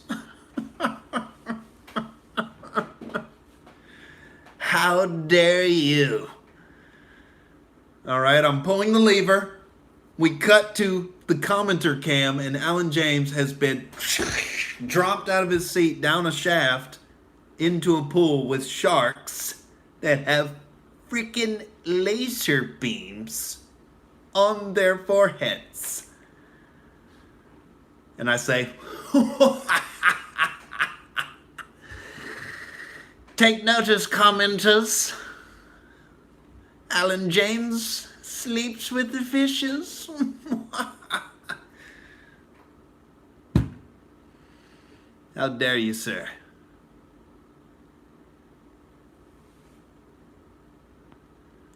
How dare you? All right, I'm pulling the lever. We cut to the commenter cam, and Alan James has been dropped out of his seat down a shaft into a pool with sharks that have freaking laser beams on their foreheads. And I say, take notice, commenters. Alan James sleeps with the fishes. How dare you, sir?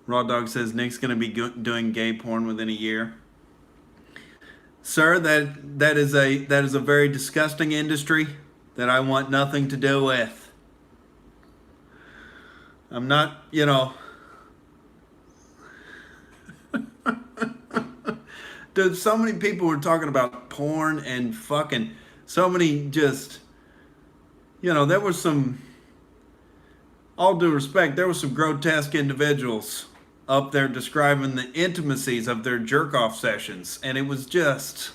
Raw Dog says Nick's going to be doing gay porn within a year. Sir, that is a very disgusting industry that I want nothing to do with. I'm not, you know. Dude, so many people were talking about porn and fucking, so many just, you know, there was some, all due respect, there were some grotesque individuals up there describing the intimacies of their jerk-off sessions, and it was just,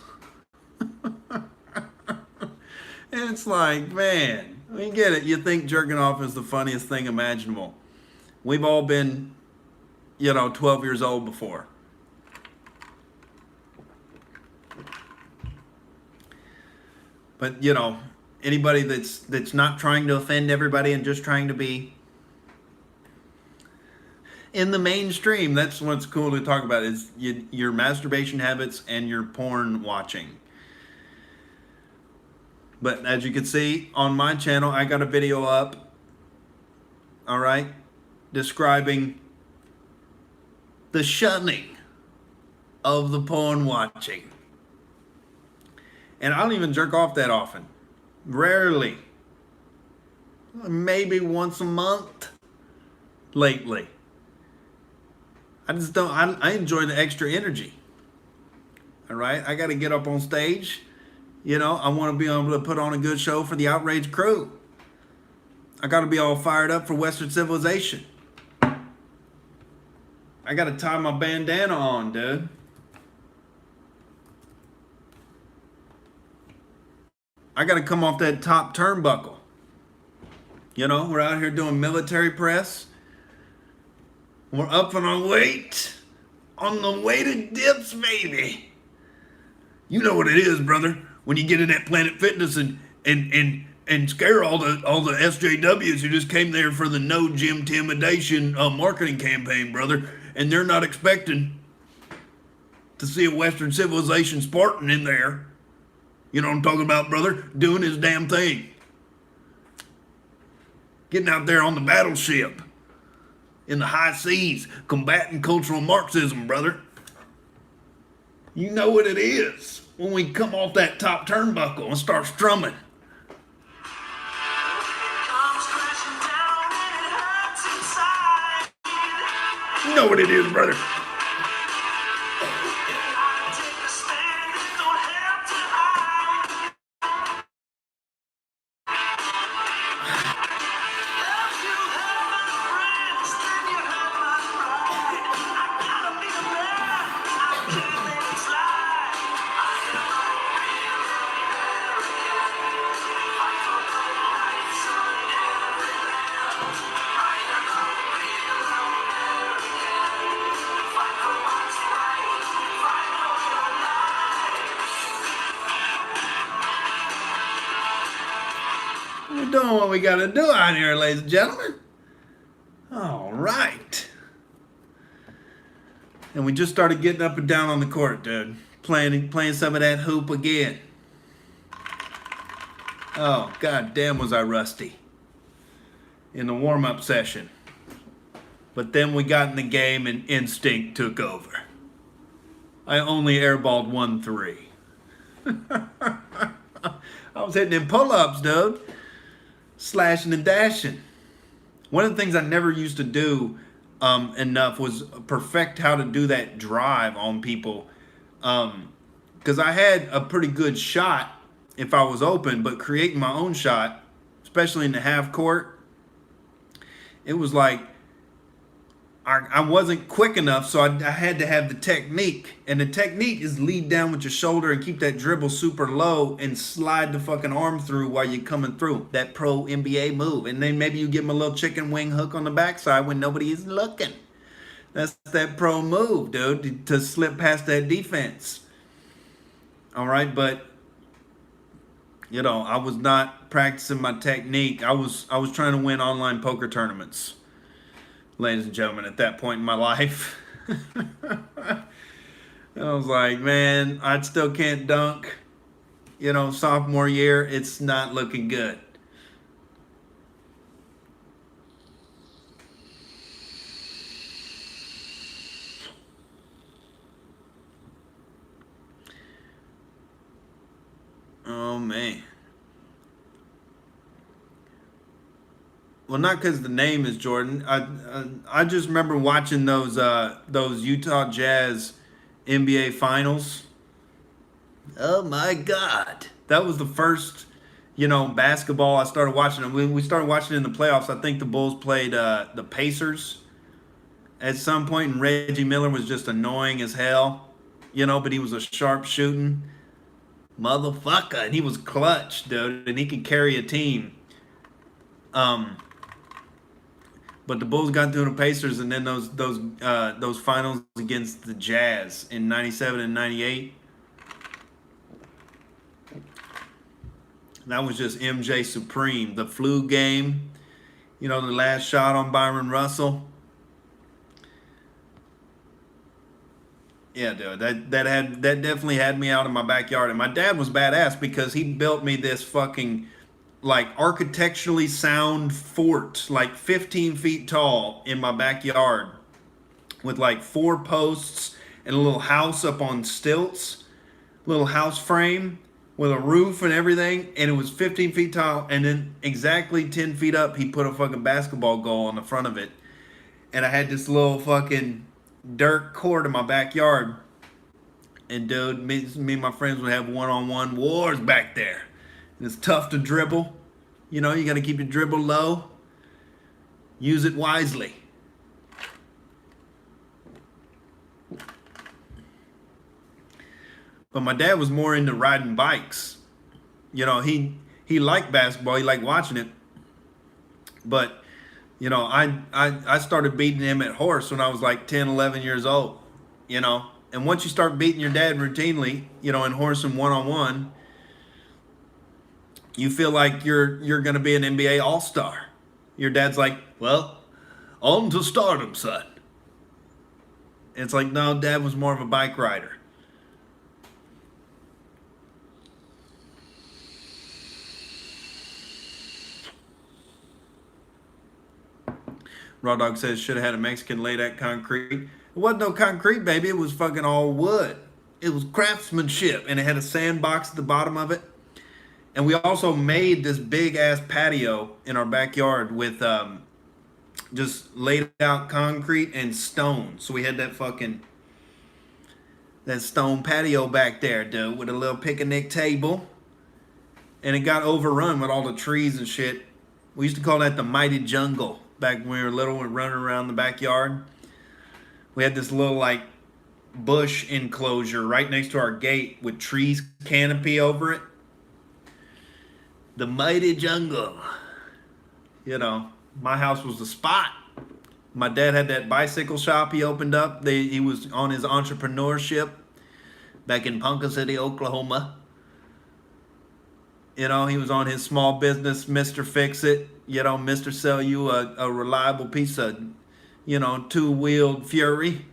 and it's like, man, we get it. You think jerking off is the funniest thing imaginable. We've all been, you know, 12 years old before. But, you know, anybody that's not trying to offend everybody and just trying to be in the mainstream, that's what's cool to talk about, is your masturbation habits and your porn watching. But as you can see on my channel, I got a video up, all right, describing the shunning of the porn watching. And I don't even jerk off that often. Rarely. Maybe once a month lately. I just don't, I enjoy the extra energy. All right? I got to get up on stage. You know, I want to be able to put on a good show for the Outrage crew. I got to be all fired up for Western civilization. I got to tie my bandana on, dude. I got to come off that top turnbuckle. You know, we're out here doing military press. We're up on our weight. On the weighted dips, baby. You know what it is, brother. When you get in that Planet Fitness and scare all the SJWs who just came there for the no gym intimidation marketing campaign, brother, and they're not expecting to see a Western civilization Spartan in there. You know what I'm talking about, brother? Doing his damn thing. Getting out there on the battleship in the high seas, combating cultural Marxism, brother. You know what it is when we come off that top turnbuckle and start strumming. You know what it is, brother. We're doing what we gotta do out here, ladies and gentlemen. All right. And we just started getting up and down on the court, dude. Playing some of that hoop again. Oh, god damn was I rusty in the warm-up session. But then we got in the game and instinct took over. I only airballed 1-3. I was hitting them pull-ups, dude. Slashing and dashing. One of the things I never used to do enough was perfect how to do that drive on people. Because I had a pretty good shot if I was open, but creating my own shot, especially in the half court, it was like I wasn't quick enough, so I had to have the technique. And the technique is lead down with your shoulder and keep that dribble super low and slide the fucking arm through while you're coming through. That pro NBA move. And then maybe you give them a little chicken wing hook on the backside when nobody is looking. That's that pro move, dude, to slip past that defense. All right, but you know, I was not practicing my technique. I was trying to win online poker tournaments, ladies and gentlemen, at that point in my life. I was like, man, I still can't dunk. You know, sophomore year, it's not looking good. Oh, man. Well, not because the name is Jordan. I just remember watching those Utah Jazz NBA finals. Oh my God, that was the first, you know, basketball I started watching. When we started watching in the playoffs, I think the Bulls played the Pacers at some point, and Reggie Miller was just annoying as hell, you know, but he was a sharp shooting motherfucker, and he was clutch, dude, and he could carry a team. But the Bulls got through the Pacers, and then those finals against the Jazz in '97 and '98. That was just MJ Supreme. The flu game, you know, the last shot on Byron Russell. Yeah, dude, that definitely had me out in my backyard. And my dad was badass because he built me this fucking, like, architecturally sound fort, like 15 feet tall, in my backyard with like 4 posts and a little house up on stilts, little house frame with a roof and everything. And it was 15 feet tall. And then exactly 10 feet up, he put a fucking basketball goal on the front of it. And I had this little fucking dirt court in my backyard. And dude, me and my friends would have one-on-one wars back there. It's tough to dribble. You know, you got to keep your dribble low. Use it wisely. But my dad was more into riding bikes. You know, he liked basketball. He liked watching it. But, you know, I started beating him at horse when I was like 10, 11 years old, you know. And once you start beating your dad routinely, you know, in horse and one-on-one, you feel like you're going to be an NBA all-star. Your dad's like, well, on to stardom, son. It's like, no, dad was more of a bike rider. Raw Dog says, should have had a Mexican lay that concrete. It wasn't no concrete, baby. It was fucking all wood. It was craftsmanship, and it had a sandbox at the bottom of it. And we also made this big ass patio in our backyard with just laid out concrete and stone. So we had that stone patio back there, dude, with a little picnic table. And it got overrun with all the trees and shit. We used to call that the mighty jungle back when we were little and running around the backyard. We had this little like bush enclosure right next to our gate with trees canopy over it. The mighty jungle. You know, my house was the spot. My dad had that bicycle shop he opened up. He was on his entrepreneurship back in Ponca City, Oklahoma. You know, he was on his small business, Mr. Fix It. You know, Mr. Sell you a reliable piece of, you know, two-wheeled fury.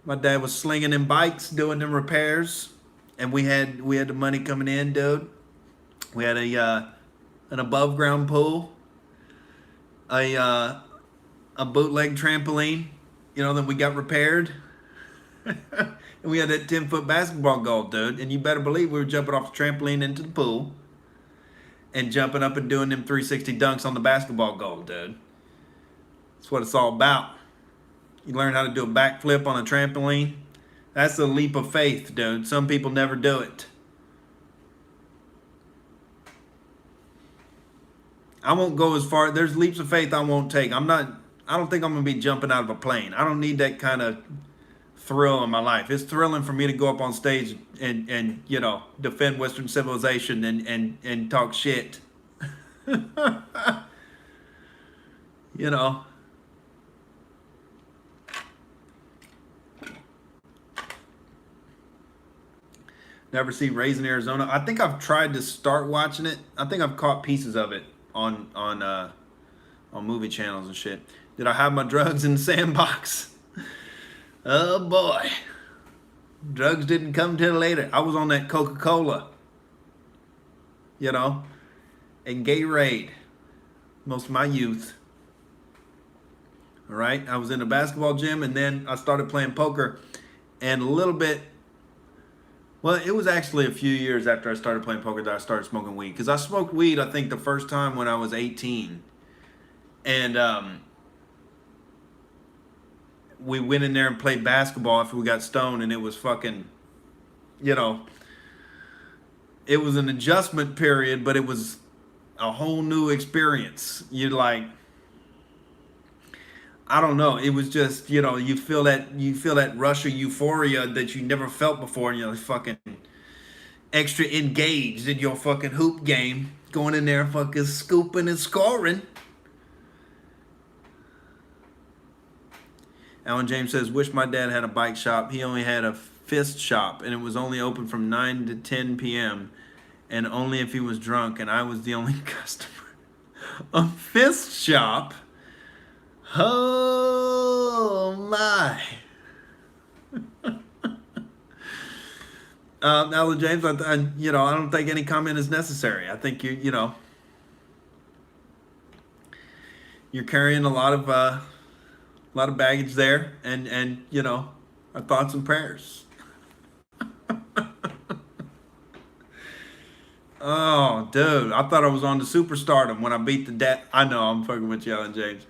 My dad was slinging them bikes, doing them repairs. And we had the money coming in, dude. We had an above-ground pool. A bootleg trampoline, you know, that we got repaired. And we had that 10-foot basketball goal, dude. And you better believe we were jumping off the trampoline into the pool and jumping up and doing them 360 dunks on the basketball goal, dude. That's what it's all about. You learn how to do a backflip on a trampoline. That's a leap of faith, dude. Some people never do it. I won't go as far. There's leaps of faith I won't take. I don't think I'm going to be jumping out of a plane. I don't need that kind of thrill in my life. It's thrilling for me to go up on stage and you know, defend Western civilization and talk shit. You know. Never see Raising Arizona. I think I've tried to start watching it. I think I've caught pieces of it on movie channels and shit. Did I have my drugs in the sandbox? Oh boy. Drugs didn't come till later. I was on that Coca-Cola. You know, and Gatorade most of my youth. All right, I was in a basketball gym, and then I started playing poker, and a little bit. Well, it was actually a few years after I started playing poker that I started smoking weed. Because I smoked weed, I think, the first time when I was 18. And we went in there and played basketball after we got stoned, and it was fucking, you know, it was an adjustment period, but it was a whole new experience. You're like, I don't know. It was just, you know, you feel that rush of euphoria that you never felt before, and you're like fucking extra engaged in your fucking hoop game, going in there fucking scooping and scoring. Alan James says, wish my dad had a bike shop. He only had a fist shop, and it was only open from 9 to 10 p.m. and only if he was drunk, and I was the only customer. A fist shop? Oh my. Alan James, I don't think any comment is necessary. I think you're carrying a lot of baggage there, and our thoughts and prayers. Oh, dude, I thought I was on to superstardom when I beat the dad. I know, I'm fucking with you, Alan James.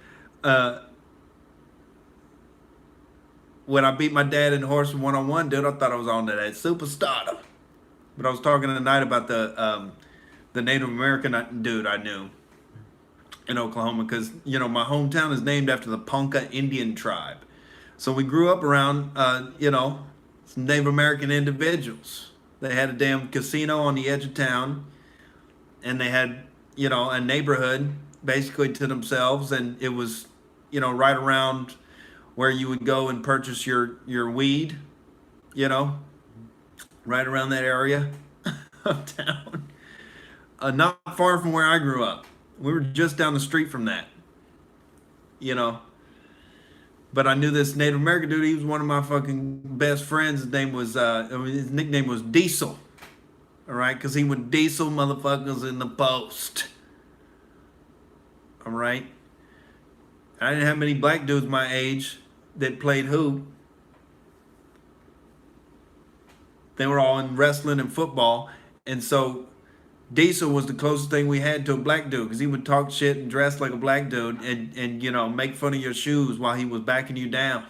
When I beat my dad in horse one-on-one, dude, I thought I was on to that superstardom. But I was talking tonight about the Native American dude I knew in Oklahoma, because my hometown is named after the Ponca Indian tribe. So we grew up around some Native American individuals They had a damn casino on the edge of town, and they had, a neighborhood basically to themselves, and it was, right around where you would go and purchase your weed, you know, right around that area of town. Not far from where I grew up. We were just down the street from that, you know. But I knew this Native American dude. He was one of my fucking best friends. His nickname was Diesel. All right, because he would diesel motherfuckers in the post. All right. I didn't have many black dudes my age that played hoop. They were all in wrestling and football, and so Diesel was the closest thing we had to a black dude, because he would talk shit and dress like a black dude, and make fun of your shoes while he was backing you down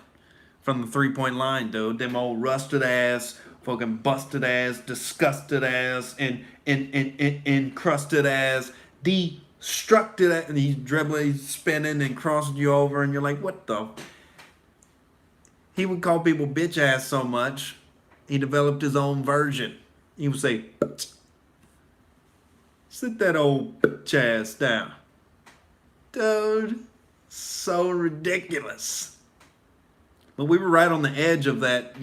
from the 3-point line, dude. Them old rusted ass, fucking busted ass, disgusted ass, and encrusted ass, destructed ass, and he's dribbling, he's spinning and crossing you over, and you're like, what the? He would call people bitch ass so much, he developed his own version. He would say, sit that old bitch ass down. Dude, so ridiculous. But we were right on the edge of that,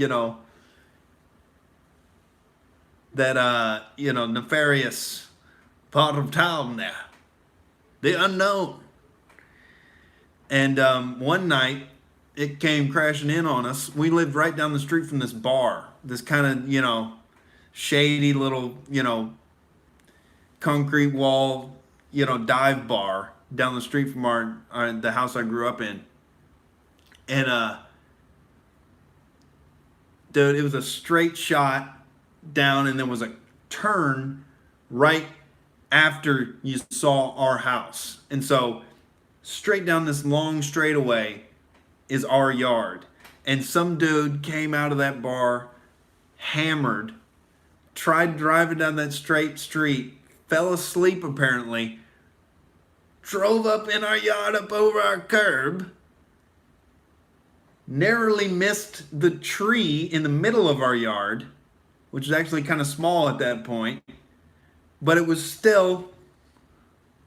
nefarious part of town there. The unknown. And one night, it came crashing in on us. We lived right down the street from this bar. This kind of, shady little, concrete wall, dive bar down the street from the house I grew up in. And, dude, it was a straight shot down, and there was a turn right after you saw our house. And so straight down this long straightaway is our yard. And some dude came out of that bar hammered, tried driving down that straight street, fell asleep apparently, drove up in our yard up over our curb, narrowly missed the tree in the middle of our yard, which is actually kind of small at that point, but it was still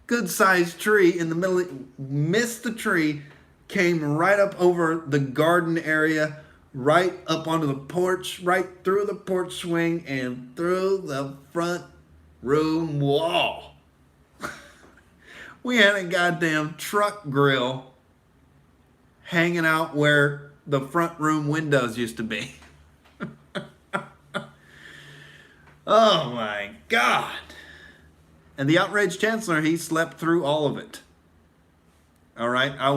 good sized tree in the middle. Missed the tree, came right up over the garden area, right up onto the porch, right through the porch swing and through the front room wall. We had a goddamn truck grill hanging out where the front room windows used to be. Oh my God. And the outraged chancellor, he slept through all of it. All right. I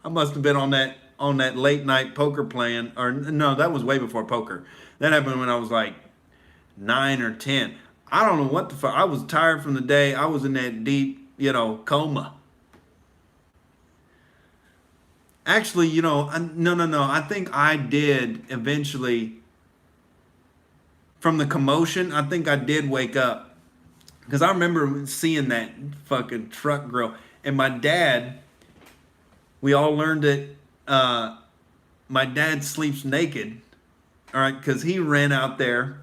must have been on that late night poker playing, or no, that was way before poker. That happened when I was like 9 or 10. I don't know what the fuck. I was tired from the day. I was in that deep, coma. Actually, no. I think I did eventually, from the commotion, I think I did wake up. Because I remember seeing that fucking truck grill. And my dad, we all learned it. My dad sleeps naked. All right, because he ran out there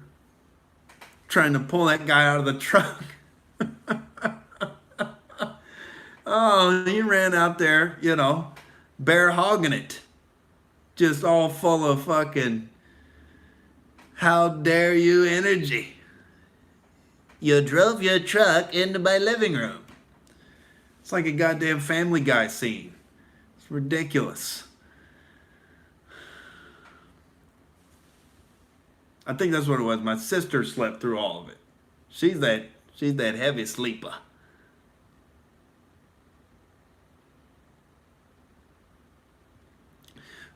trying to pull that guy out of the truck. Oh, he ran out there, bear hogging it. Just all full of fucking how dare you energy. You drove your truck into my living room. It's like a goddamn Family Guy scene. It's ridiculous. I think that's what it was. My sister slept through all of it. She's that heavy sleeper.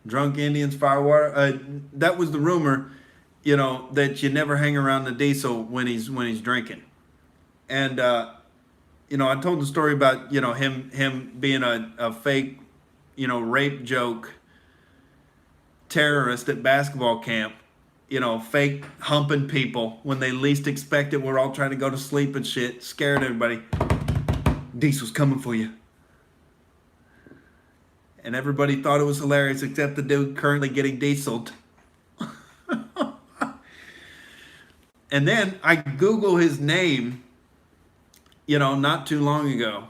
Drunk Indians, firewater. That was the rumor, that you never hang around the Diesel when he's drinking. And I told the story about him being a fake, rape joke terrorist at basketball camp. Fake humping people when they least expect it. We're all trying to go to sleep and shit, scared everybody. Diesel's coming for you. And everybody thought it was hilarious except the dude currently getting dieseled. And then I Google his name, not too long ago.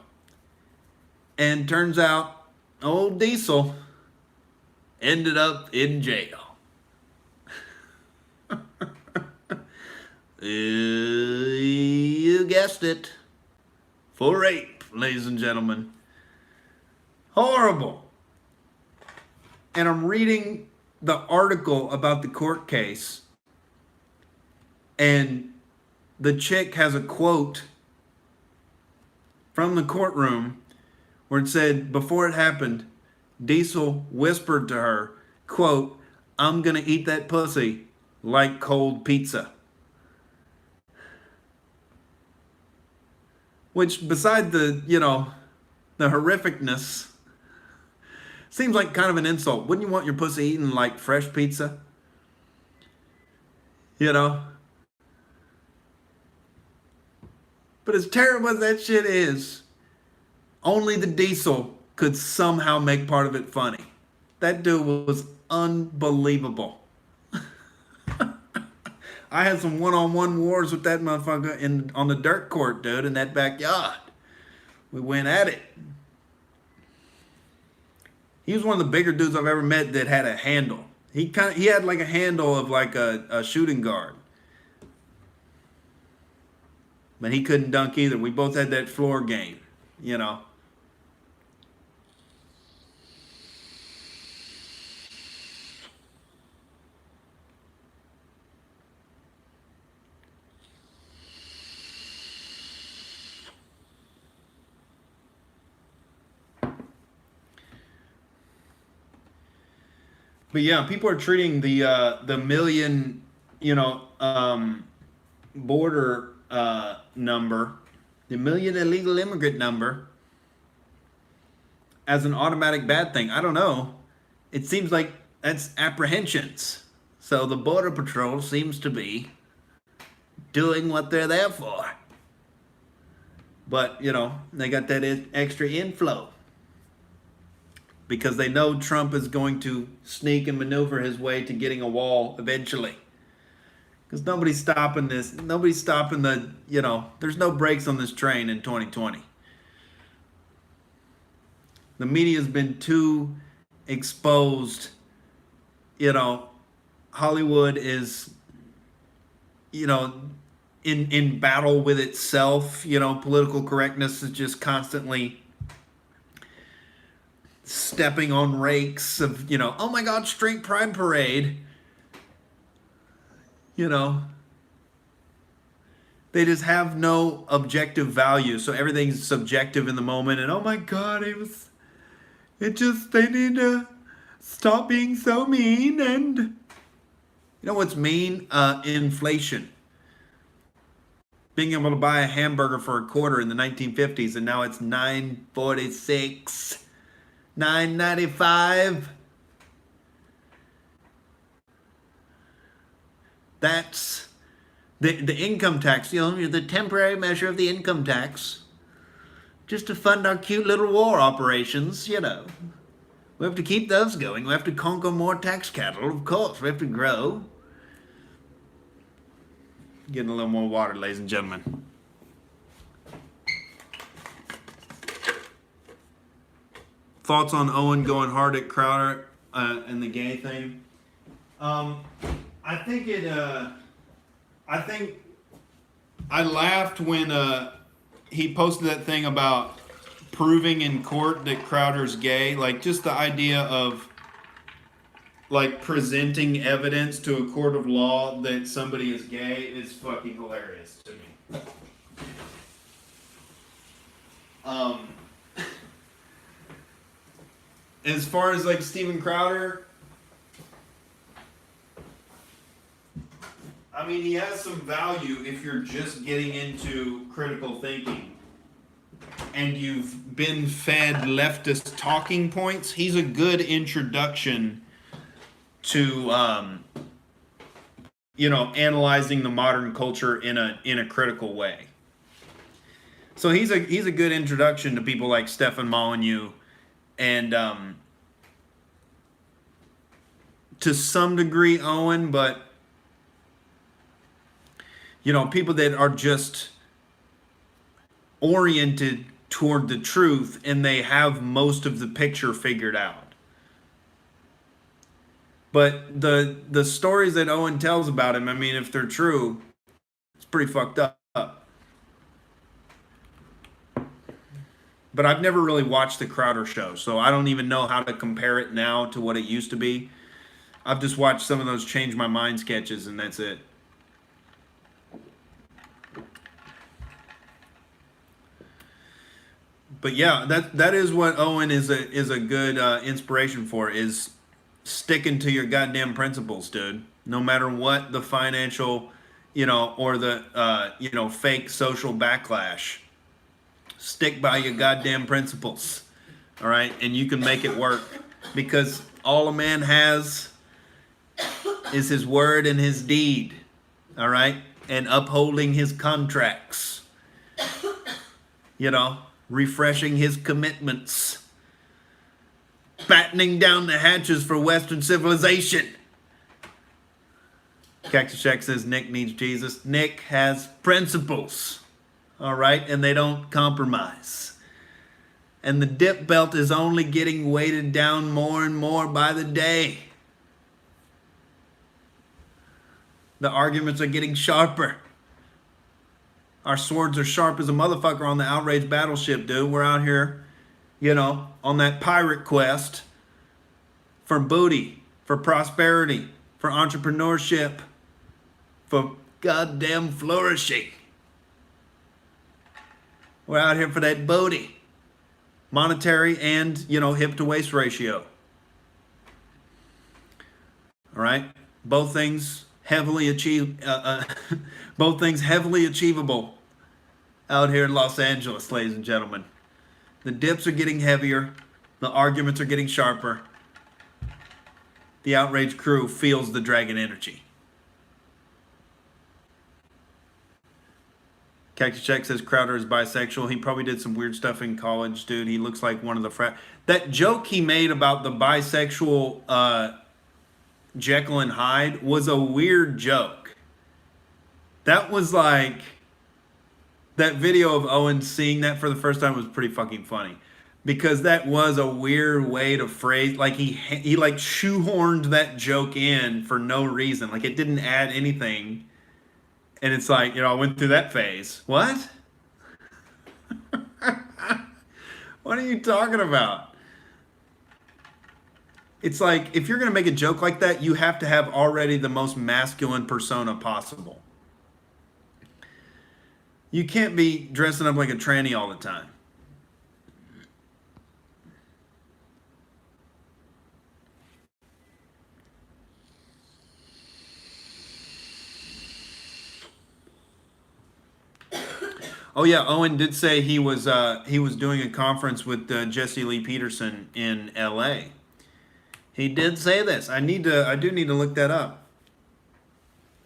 And turns out old Diesel ended up in jail. You guessed it. For rape, ladies and gentlemen. Horrible. And I'm reading the article about the court case, and the chick has a quote from the courtroom where it said, before it happened, Diesel whispered to her, quote, "I'm gonna eat that pussy like cold pizza." Which, beside the horrificness, seems like kind of an insult. Wouldn't you want your pussy eaten like fresh pizza? But as terrible as that shit is, only the Diesel could somehow make part of it funny. That dude was unbelievable. I had some one-on-one wars with that motherfucker on the dirt court, dude, in that backyard. We went at it. He was one of the bigger dudes I've ever met that had a handle. He had like a handle of like a shooting guard. But he couldn't dunk either. We both had that floor game, But yeah, people are treating the million, border number, the million illegal immigrant number, as an automatic bad thing. I don't know. It seems like that's apprehensions. So the Border Patrol seems to be doing what they're there for. But, they got that extra inflow. Because they know Trump is going to sneak and maneuver his way to getting a wall eventually. Because nobody's stopping this. Nobody's stopping there's no brakes on this train in 2020. The media's been too exposed. Hollywood is, in battle with itself. Political correctness is just constantly stepping on rakes of, oh my God, straight pride parade. They just have no objective value. So everything's subjective in the moment. And oh my God, they need to stop being so mean. And you know what's mean? Inflation. Being able to buy a hamburger for $0.25 in the 1950s, and now it's $9.46. $9.95. That's the income tax, the temporary measure of the income tax, just to fund our cute little war operations, We have to keep those going. We have to conquer more tax cattle, of course. We have to grow. Getting a little more water, ladies and gentlemen. Thoughts on Owen going hard at Crowder and the gay thing? I think I laughed when he posted that thing about proving in court that Crowder's gay. Like, just the idea of like presenting evidence to a court of law that somebody is gay is fucking hilarious to me. As far as like Steven Crowder, I mean, he has some value if you're just getting into critical thinking and you've been fed leftist talking points. He's a good introduction to analyzing the modern culture in a critical way. So he's a good introduction to people like Stefan Molyneux. And to some degree, Owen, but People that are just oriented toward the truth and they have most of the picture figured out. But the stories that Owen tells about him, I mean, if they're true, it's pretty fucked up. But I've never really watched the Crowder show, so I don't even know how to compare it now to what it used to be. I've just watched some of those Change My Mind sketches, and that's it. But yeah, that is what Owen is a good inspiration for, is sticking to your goddamn principles, dude. No matter what the financial, or the fake social backlash. Stick by your goddamn principles. All right? And you can make it work, because all a man has is his word and his deed. All right? And upholding his contracts. Refreshing his commitments, battening down the hatches for Western civilization. Cactus Jack says Nick needs Jesus. Nick has principles, all right, and they don't compromise. And the dip belt is only getting weighted down more and more by the day. The arguments are getting sharper. Our swords are sharp as a motherfucker on the Outrage battleship, dude. We're out here, on that pirate quest for booty, for prosperity, for entrepreneurship, for goddamn flourishing. We're out here for that booty. Monetary and, hip to waist ratio. All right? Both things heavily achievable out here in Los Angeles, ladies and gentlemen. The dips are getting heavier. The arguments are getting sharper. The Outrage crew feels the dragon energy. Cactus Check says Crowder is bisexual. He probably did some weird stuff in college, dude. He looks like one of the that joke he made about the bisexual Jekyll and Hyde was a weird joke. That was like, that video of Owen seeing that for the first time was pretty fucking funny, because that was a weird way to phrase, like he like shoehorned that joke in for no reason, like it didn't add anything, and it's like, I went through that phase. What? What are you talking about? It's like, if you're going to make a joke like that, you have to have already the most masculine persona possible. You can't be dressing up like a tranny all the time. Oh yeah, Owen did say he was doing a conference with Jesse Lee Peterson in L.A. He did say this. I do need to look that up.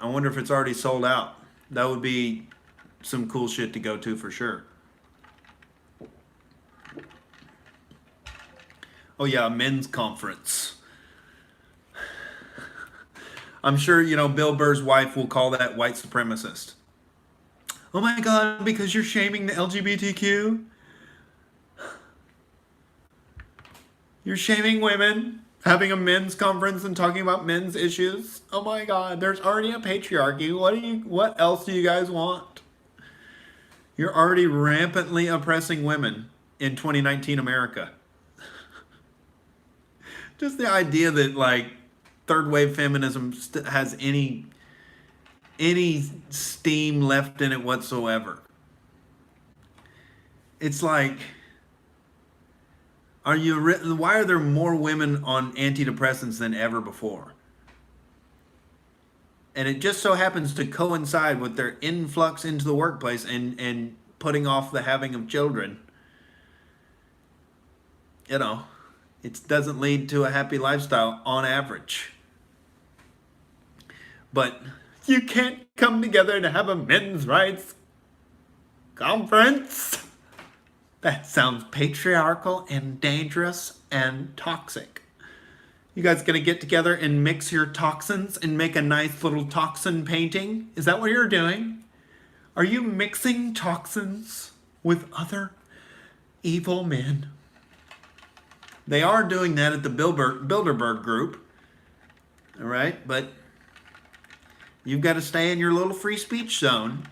I wonder if it's already sold out. That would be some cool shit to go to for sure. Oh yeah, a men's conference. I'm sure, Bill Burr's wife will call that white supremacist. Oh my God, because you're shaming the LGBTQ? You're shaming women? Having a men's conference and talking about men's issues? Oh my God, there's already a patriarchy. What else do you guys want? You're already rampantly oppressing women in 2019 America. Just the idea that like third wave feminism has any steam left in it whatsoever. It's like, why are there more women on antidepressants than ever before? And it just so happens to coincide with their influx into the workplace and putting off the having of children. It doesn't lead to a happy lifestyle on average. But you can't come together to have a men's rights conference. That sounds patriarchal and dangerous and toxic. You guys gonna get together and mix your toxins and make a nice little toxin painting? Is that what you're doing? Are you mixing toxins with other evil men? They are doing that at the Bilderberg group. All right, but you've got to stay in your little free speech zone,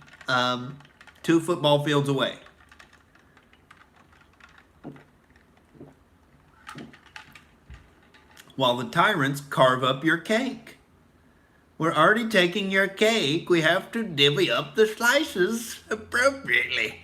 2 football fields away. While the tyrants carve up your cake. We're already taking your cake. We have to divvy up the slices appropriately.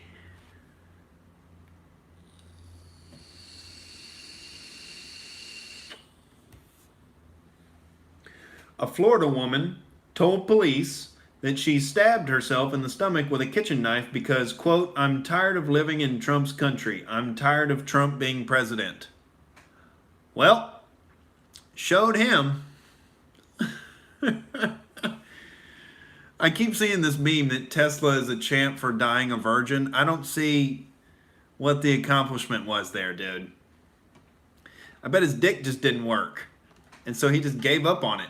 A Florida woman told police that she stabbed herself in the stomach with a kitchen knife because, quote, I'm tired of living in Trump's country. I'm tired of Trump being president. Well, showed him. I keep seeing this meme that Tesla is a champ for dying a virgin. I don't see what the accomplishment was there, dude. I bet his dick just didn't work. And so he just gave up on it.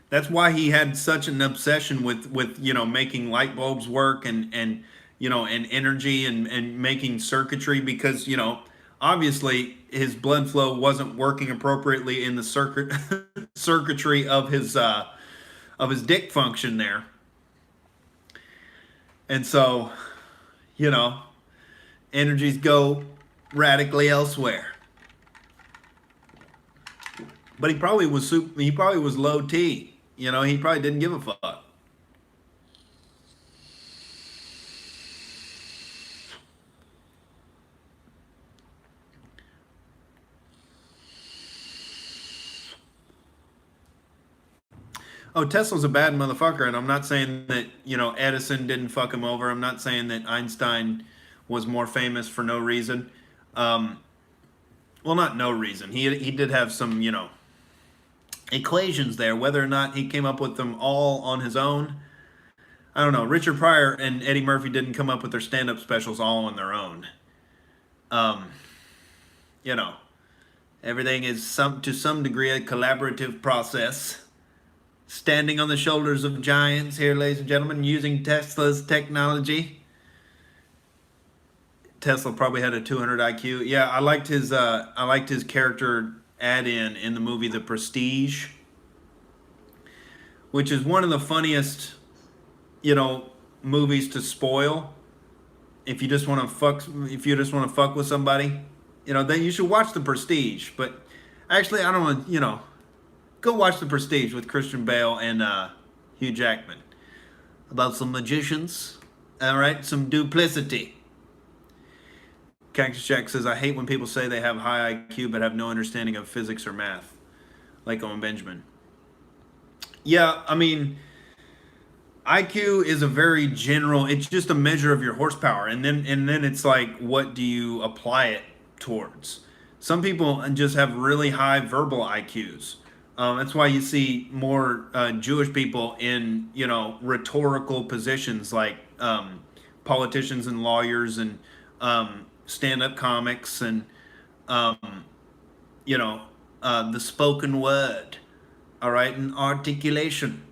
That's why he had such an obsession with you know, making light bulbs work and you know, and energy and making circuitry, because, you know, obviously his blood flow wasn't working appropriately in the circuitry of his dick function there. And so, you know, energies go radically elsewhere. But he probably was low T. You know, he probably didn't give a fuck. Oh, Tesla's a bad motherfucker, and I'm not saying that, you know, Edison didn't fuck him over. I'm not saying that Einstein was more famous for no reason. Well, not no reason. He did have some, you know, equations there. Whether or not he came up with them all on his own, I don't know. Richard Pryor and Eddie Murphy didn't come up with their stand-up specials all on their own. You know, everything is to some degree a collaborative process. Standing on the shoulders of giants here, ladies and gentlemen, using Tesla's technology. Tesla probably had a 200 IQ. Yeah, I liked his character add-in the movie The Prestige, which is one of the funniest, you know, movies to spoil. If you just want to fuck with somebody, you know, then you should watch The Prestige. But actually, I don't want, you know, go watch The Prestige with Christian Bale and Hugh Jackman. About some magicians, all right, some duplicity. Cactus Jack says, I hate when people say they have high IQ but have no understanding of physics or math. Like Owen Benjamin. Yeah, I mean, IQ is a very general, it's just a measure of your horsepower. And then it's like, what do you apply it towards? Some people just have really high verbal IQs. That's why you see more Jewish people in, you know, rhetorical positions like politicians and lawyers and stand-up comics and, you know, the spoken word, all right, and articulation.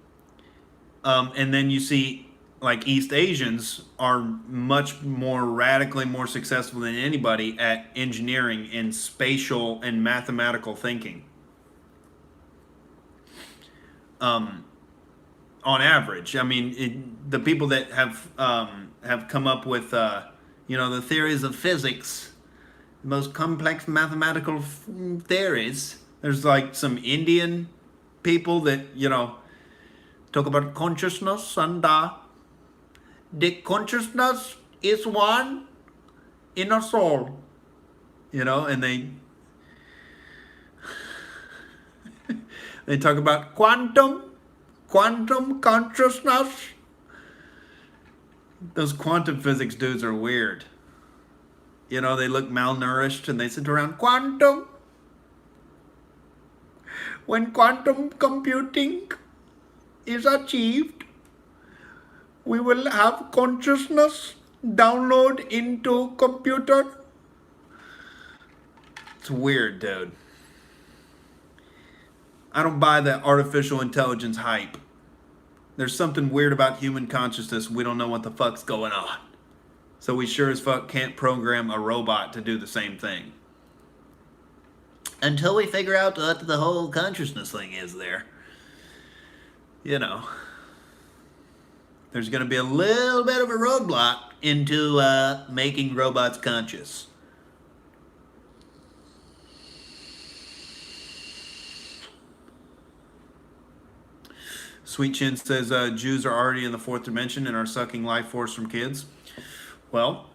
And then you see, like, East Asians are much more radically more successful than anybody at engineering and spatial and mathematical thinking. On average, I mean, the people that have come up with, you know, the theories of physics, the most complex mathematical theories. There's like some Indian people that, you know, talk about consciousness, and the consciousness is one in a soul, you know, and they talk about quantum consciousness. Those quantum physics dudes are weird. You know, they look malnourished and they sit around quantum. When quantum computing is achieved, we will have consciousness download into computer. It's weird, dude. I don't buy that artificial intelligence hype. There's something weird about human consciousness. We don't know what the fuck's going on. So we sure as fuck can't program a robot to do the same thing. Until we figure out what the whole consciousness thing is there. You know. There's going to be a little bit of a roadblock into making robots conscious. Sweet Chin says Jews are already in the fourth dimension and are sucking life force from kids. Well,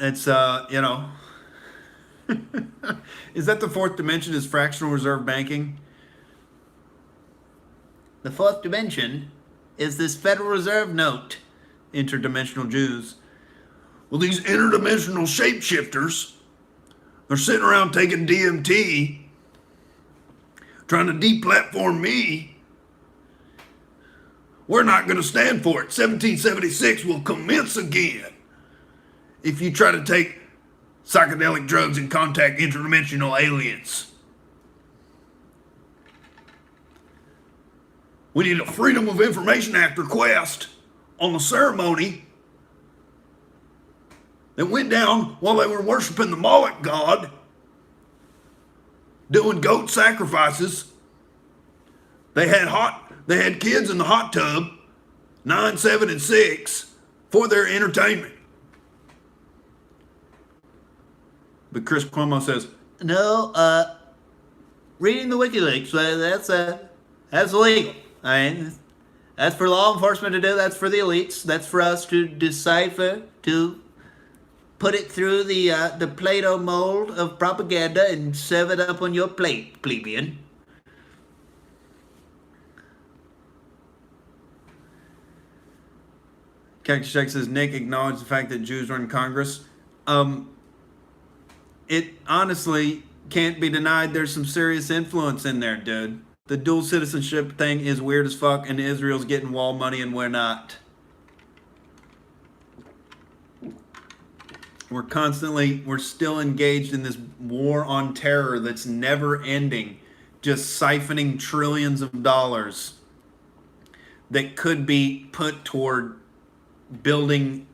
it's, you know, is that the fourth dimension is fractional reserve banking? The fourth dimension is this Federal Reserve note. Interdimensional Jews. Well, these interdimensional shapeshifters, they're sitting around taking DMT, trying to deplatform me. We're not going to stand for it. 1776 will commence again if you try to take psychedelic drugs and contact interdimensional aliens. We need a Freedom of Information Act request on the ceremony that went down while they were worshiping the Moloch god, doing goat sacrifices. They had kids in the hot tub, 9, 7, and 6, for their entertainment. But Chris Cuomo says, no, reading the WikiLeaks, that's illegal. I mean, that's for law enforcement to do. That's for the elites. That's for us to decipher, to put it through the Play-Doh mold of propaganda and serve it up on your plate, plebeian. Cactus Jack says, Nick acknowledged the fact that Jews are in Congress. It honestly can't be denied there's some serious influence in there, dude. The dual citizenship thing is weird as fuck, and Israel's getting wall money and we're not. We're still engaged in this war on terror that's never ending, just siphoning trillions of dollars that could be put toward building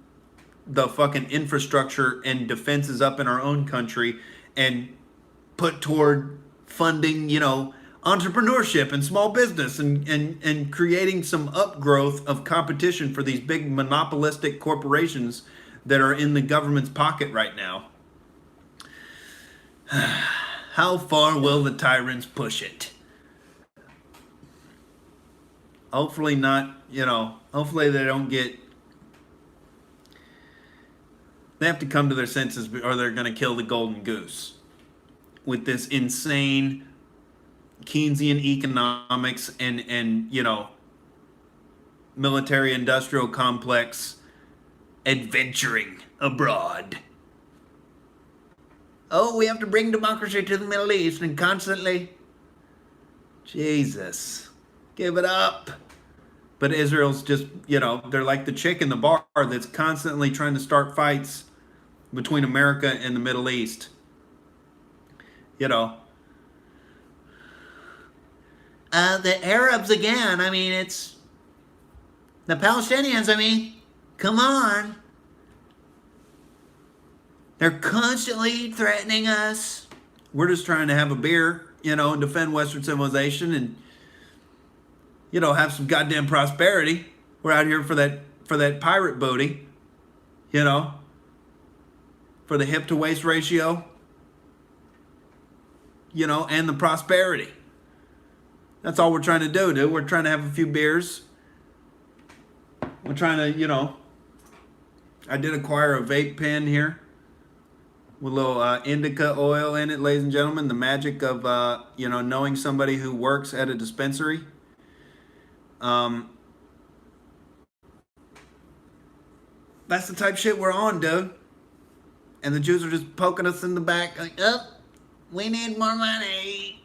the fucking infrastructure and defenses up in our own country and put toward funding, you know, entrepreneurship and small business and creating some upgrowth of competition for these big monopolistic corporations that are in the government's pocket right now. How far will the tyrants push it? Hopefully not, you know, hopefully they don't get, they have to come to their senses or they're going to kill the golden goose with this insane Keynesian economics and you know, military industrial complex adventuring abroad. Oh, we have to bring democracy to the Middle East and constantly, Jesus, give it up. But Israel's just, you know, they're like the chick in the bar that's constantly trying to start fights between America and the Middle East. You know, the Arabs again, I mean, it's the Palestinians, I mean, come on. They're constantly threatening us. We're just trying to have a beer, you know, and defend Western civilization and, you know, have some goddamn prosperity. We're out here for that pirate booty, you know, for the hip to waist ratio, you know, and the prosperity. That's all we're trying to do, dude. We're trying to have a few beers. We're trying to, you know, I did acquire a vape pen here with a little indica oil in it, ladies and gentlemen. The magic of, you know, knowing somebody who works at a dispensary. That's the type of shit we're on, dude. And the Jews are just poking us in the back like, oh, we need more money.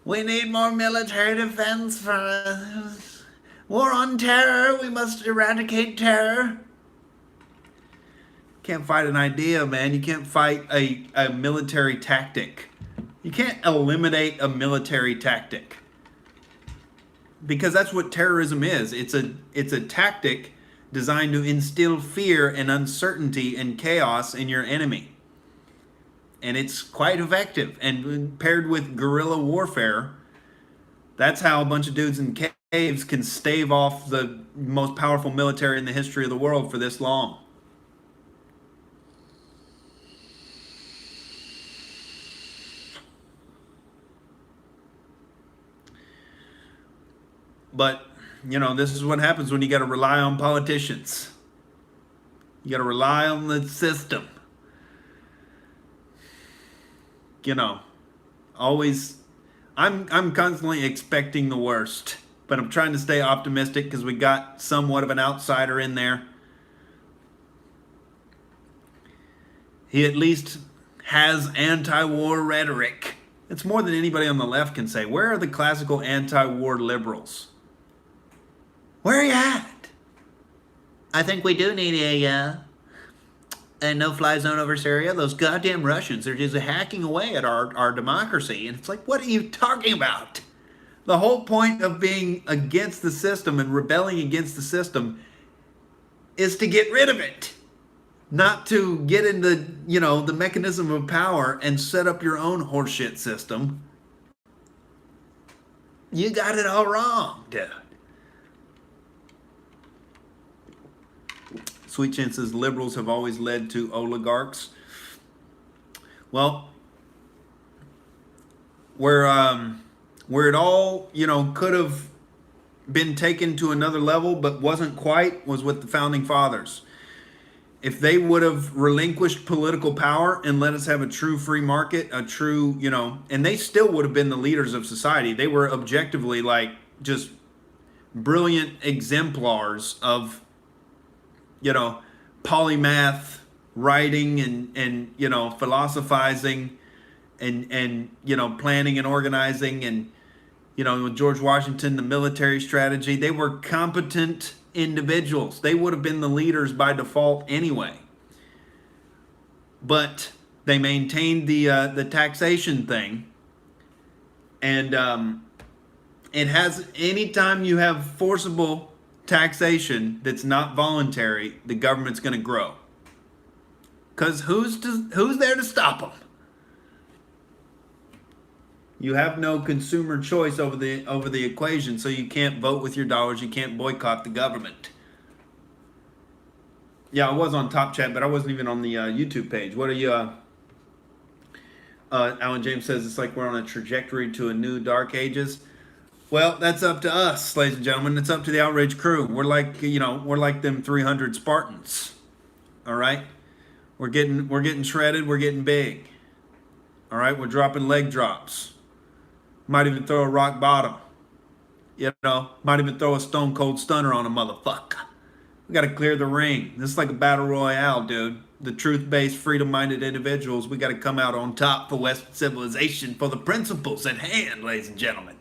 We need more military defense for us. War on terror. We must eradicate terror. Can't fight an idea, man. You can't fight a military tactic. You can't eliminate a military tactic, because that's what terrorism is. It's a tactic designed to instill fear and uncertainty and chaos in your enemy. And it's quite effective. And paired with guerrilla warfare, that's how a bunch of dudes in caves can stave off the most powerful military in the history of the world for this long. But, you know, this is what happens when you got to rely on politicians. You got to rely on the system. You know, always, I'm constantly expecting the worst, but I'm trying to stay optimistic because we got somewhat of an outsider in there. He at least has anti-war rhetoric. It's more than anybody on the left can say. Where are the classical anti-war liberals? Where are you at? I think we do need a no-fly zone over Syria. Those goddamn Russians are just hacking away at our democracy. And it's like, what are you talking about? The whole point of being against the system and rebelling against the system is to get rid of it. Not to get in the, you know, the mechanism of power and set up your own horseshit system. You got it all wrong, dude. Sweet Chin says liberals have always led to oligarchs. Well, where it all, you know, could have been taken to another level but wasn't quite was with the founding fathers. If they would have relinquished political power and let us have a true free market, a true, you know, and they still would have been the leaders of society. They were objectively like just brilliant exemplars of, you know, polymath writing and you know, philosophizing and you know, planning and organizing, and you know, with George Washington, the military strategy. They were competent individuals. They would have been the leaders by default anyway. But they maintained the taxation thing, and it has, anytime you have forcible taxation that's not voluntary, the government's going to grow. Because who's there to stop them? You have no consumer choice over the equation, so you can't vote with your dollars. You can't boycott the government. Yeah, I was on Top Chat, but I wasn't even on the YouTube page. What are you? Alan James says it's like we're on a trajectory to a new dark ages. Well, that's up to us, ladies and gentlemen. It's up to the Outrage crew. We're like, you know, we're like them 300 Spartans. All right, we're getting shredded. We're getting big. All right, we're dropping leg drops. Might even throw a rock bottom. You know, might even throw a stone cold stunner on a motherfucker. We got to clear the ring. This is like a battle royale, dude. The truth-based, freedom-minded individuals, we got to come out on top for Western civilization, for the principles at hand, ladies and gentlemen.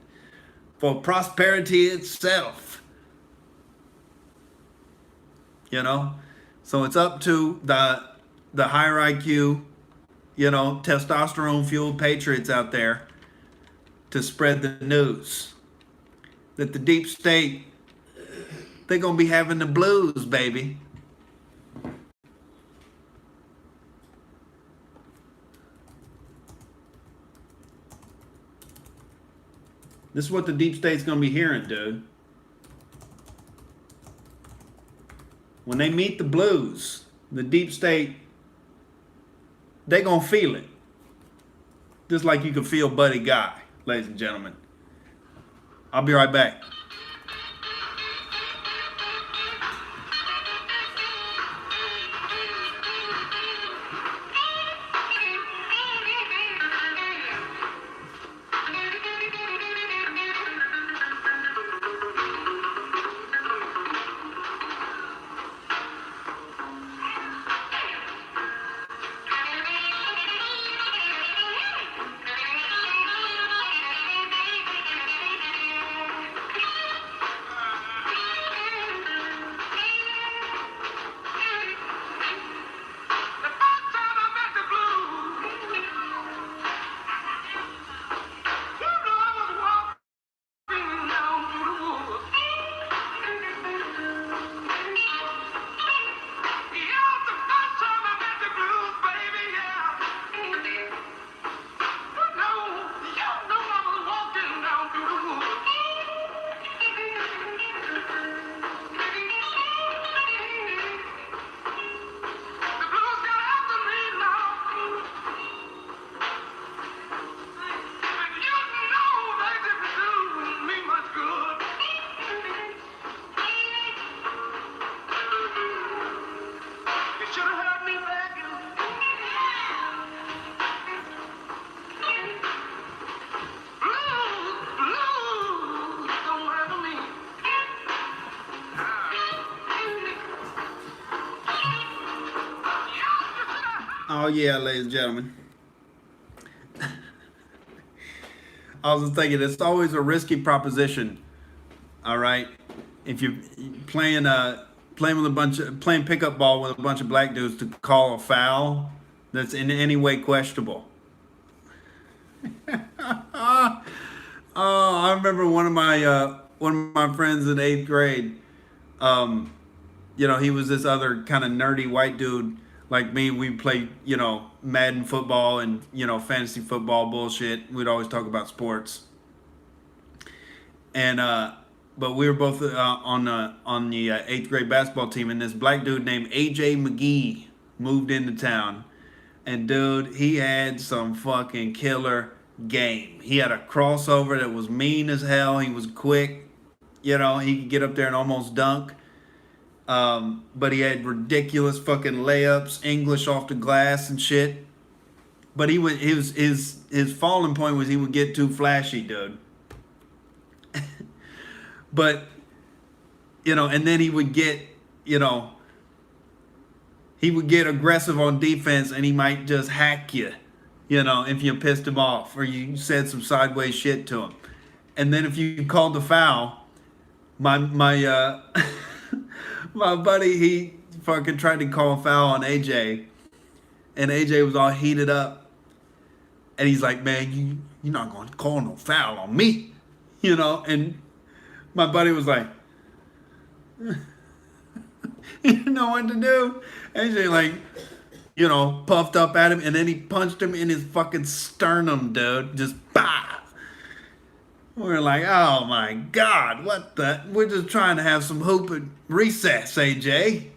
For prosperity itself. You know? So it's up to the higher IQ, you know, testosterone-fueled patriots out there to spread the news that the deep state, they're going to be having the blues, baby. This is what the deep state's going to be hearing, dude. When they meet the blues, the deep state, they're going to feel it. Just like you can feel Buddy Guy, ladies and gentlemen. I'll be right back. Oh yeah, ladies and gentlemen. I was just thinking it's always a risky proposition. All right, if you're playing playing with a bunch of playing pickup ball with a bunch of black dudes to call a foul that's in any way questionable. Oh, I remember one of my friends in eighth grade. Um, he was this other kind of nerdy white dude like me. We played, Madden football and fantasy football bullshit. We'd always talk about sports, and but we were both on the eighth grade basketball team, and this black dude named AJ McGee moved into town, and dude, he had some fucking killer game. He had a crossover that was mean as hell. He was quick, he could get up there and almost dunk. But he had ridiculous fucking layups, English off the glass and shit. But his falling point was he would get too flashy, dude. But and then he would get aggressive on defense, and he might just hack you, if you pissed him off or you said some sideways shit to him. And then if you called the foul, my my buddy, he fucking tried to call a foul on AJ, and AJ was all heated up, and he's like, "Man, you're not going to call no foul on me," and my buddy was like, he didn't know what to do. AJ puffed up at him, and then he punched him in his fucking sternum, dude. Just bah. We're like, oh my God, what the? We're just trying to have some hoop at recess, AJ.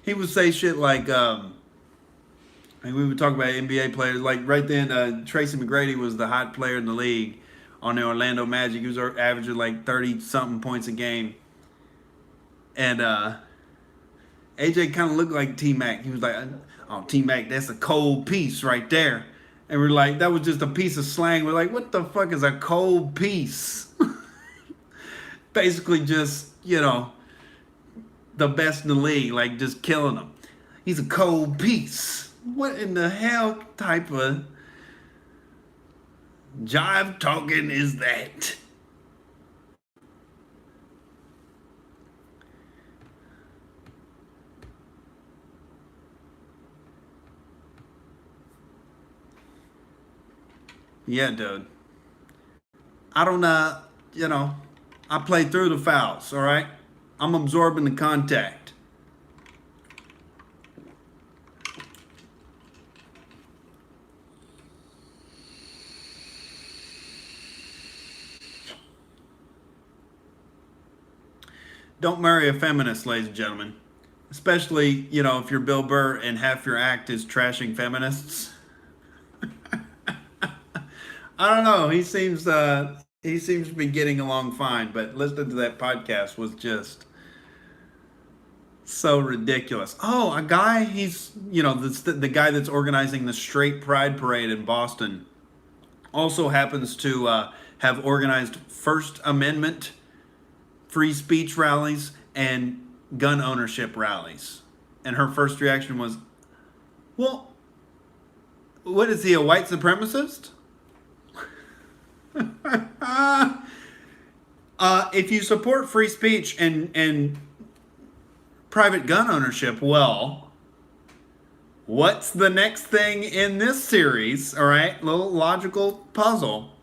He would say shit like we would talk about NBA players. Like right then, Tracy McGrady was the hot player in the league on the Orlando Magic. He was averaging like 30-something points a game. And AJ kind of looked like T-Mac. He was like, oh, T-Mac, that's a cold piece right there. And we're like, that was just a piece of slang. We're like, what the fuck is a cold piece? Basically just, the best in the league, like just killing them. He's a cold piece. What in the hell type of jive talking is that? Yeah, dude. I don't I play through the fouls, all right? I'm absorbing the contact. Don't marry a feminist, ladies and gentlemen. Especially, if you're Bill Burr and half your act is trashing feminists. I don't know. He seems to be getting along fine, but listening to that podcast was just so ridiculous. Oh, a guy, he's, the guy that's organizing the Straight Pride Parade in Boston also happens to have organized First Amendment free speech rallies and gun ownership rallies. And her first reaction was, well, what is he, a white supremacist? If you support free speech and private gun ownership, well, what's the next thing in this series? All right, little logical puzzle.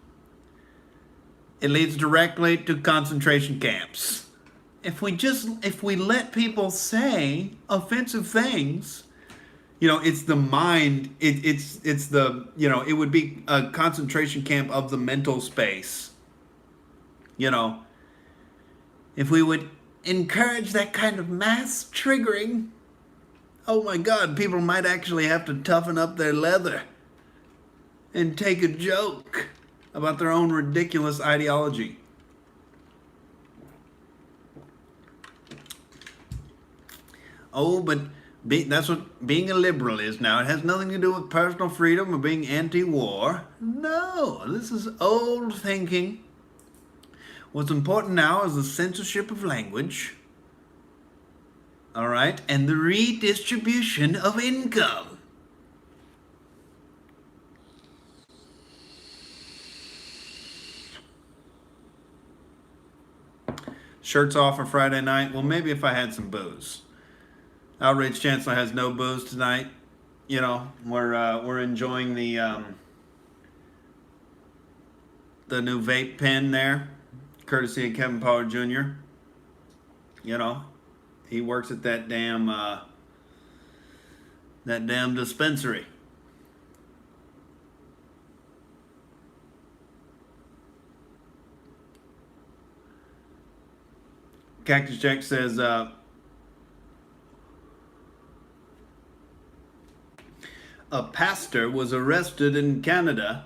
It leads directly to concentration camps. If we let people say offensive things, it's the mind. It's the it would be a concentration camp of the mental space. If we would encourage that kind of mass triggering, oh my God, people might actually have to toughen up their leather and take a joke about their own ridiculous ideology. Oh, but that's what being a liberal is now. It has nothing to do with personal freedom or being anti-war. No, this is old thinking. What's important now is the censorship of language. All right, and the redistribution of income. Shirts off for Friday night. Well, maybe if I had some booze. Outrage Chancellor has no booze tonight. You know, we're enjoying the new vape pen there, courtesy of Kevin Power Jr. You know, he works at that damn dispensary. Cactus Jack says, a pastor was arrested in Canada.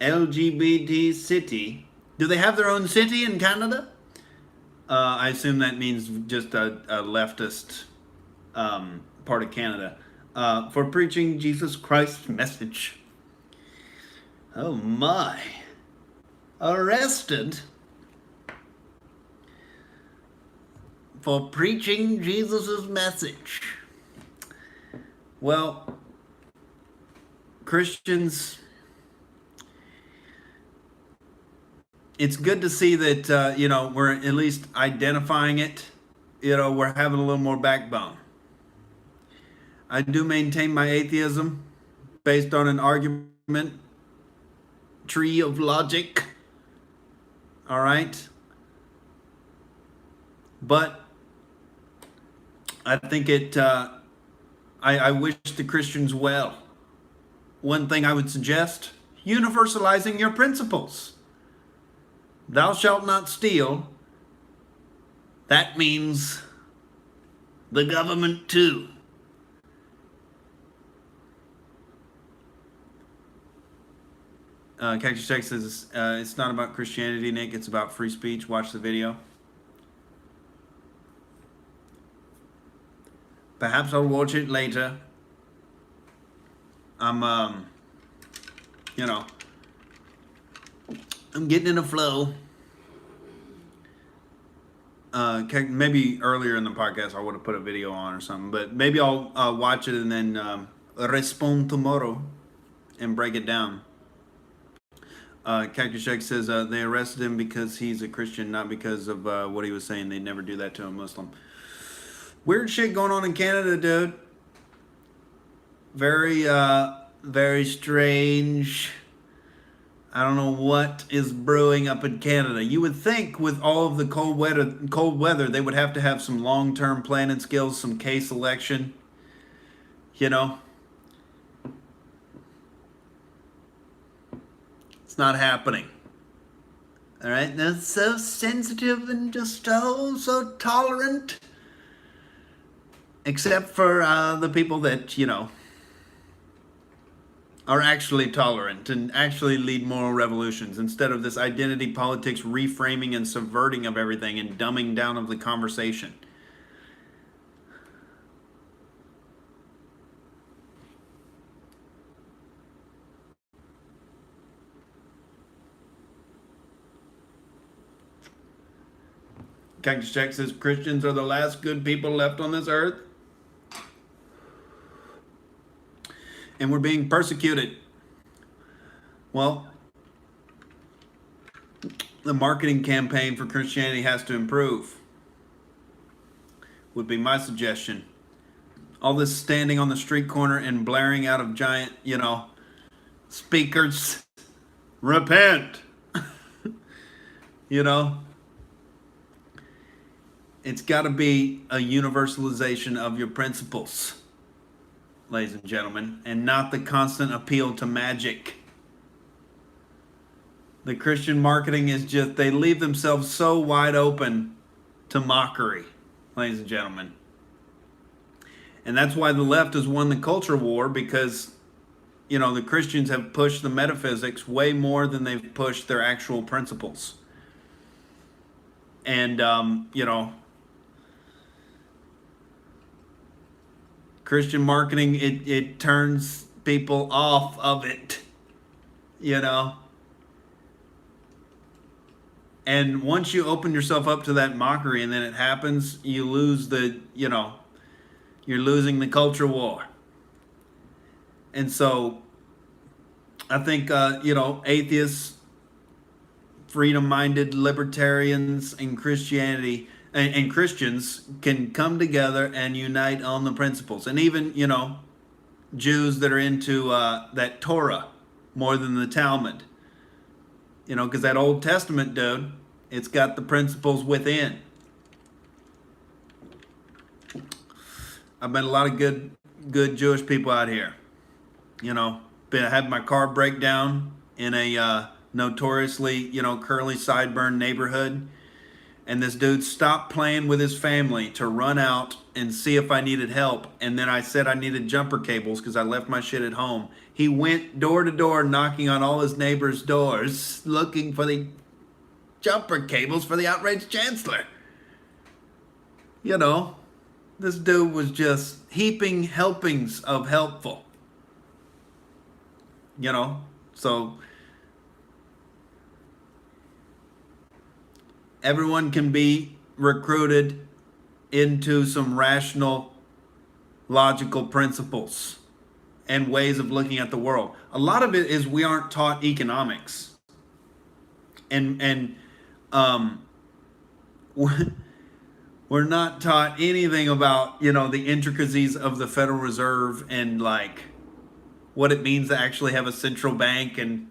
LGBT city. Do they have their own city in Canada? I assume that means just a leftist part of Canada. For preaching Jesus Christ's message. Oh my. Arrested for preaching Jesus' message. Well, Christians, it's good to see that, we're at least identifying it. We're having a little more backbone. I do maintain my atheism based on an argument tree of logic. All right. But I think I wish the Christians well. One thing I would suggest, universalizing your principles. Thou shalt not steal. That means the government too. Cactus Jack says, it's not about Christianity, Nick. It's about free speech. Watch the video. Perhaps I'll watch it later. I'm getting in a flow. Maybe earlier in the podcast I would have put a video on or something, but maybe I'll watch it and then respond tomorrow and break it down. Cactus Jack says they arrested him because he's a Christian, not because of what he was saying. They'd never do that to a Muslim. Weird shit going on in Canada, dude. Very, very strange. I don't know what is brewing up in Canada. You would think with all of the cold weather, they would have to have some long-term planning skills, some case selection. It's not happening. All right, they're so sensitive and just so tolerant. Except for the people that, are actually tolerant and actually lead moral revolutions instead of this identity politics reframing and subverting of everything and dumbing down of the conversation. Cactus Jack says Christians are the last good people left on this earth. And we're being persecuted. Well, the marketing campaign for Christianity has to improve. Would be my suggestion. All this standing on the street corner and blaring out of giant, speakers. Repent. It's got to be a universalization of your principles, ladies and gentlemen, and not the constant appeal to magic. The Christian marketing is just, they leave themselves so wide open to mockery, ladies and gentlemen. And that's why the left has won the culture war, because, the Christians have pushed the metaphysics way more than they've pushed their actual principles. And, Christian marketing, it turns people off of it, And once you open yourself up to that mockery and then it happens, you lose the, you're losing the culture war. And so I think, atheists, freedom-minded libertarians, and Christianity and Christians can come together and unite on the principles. And even, Jews that are into that Torah more than the Talmud. Because that Old Testament, dude, it's got the principles within. I've met a lot of good Jewish people out here. I had my car break down in a notoriously, curly sideburn neighborhood. And this dude stopped playing with his family to run out and see if I needed help. And then I said I needed jumper cables because I left my shit at home. He went door to door knocking on all his neighbors' doors looking for the jumper cables for the outraged chancellor. This dude was just heaping helpings of helpful. So everyone can be recruited into some rational, logical principles and ways of looking at the world. A lot of it is we aren't taught economics. And we're not taught anything about, the intricacies of the Federal Reserve and what it means to actually have a central bank, and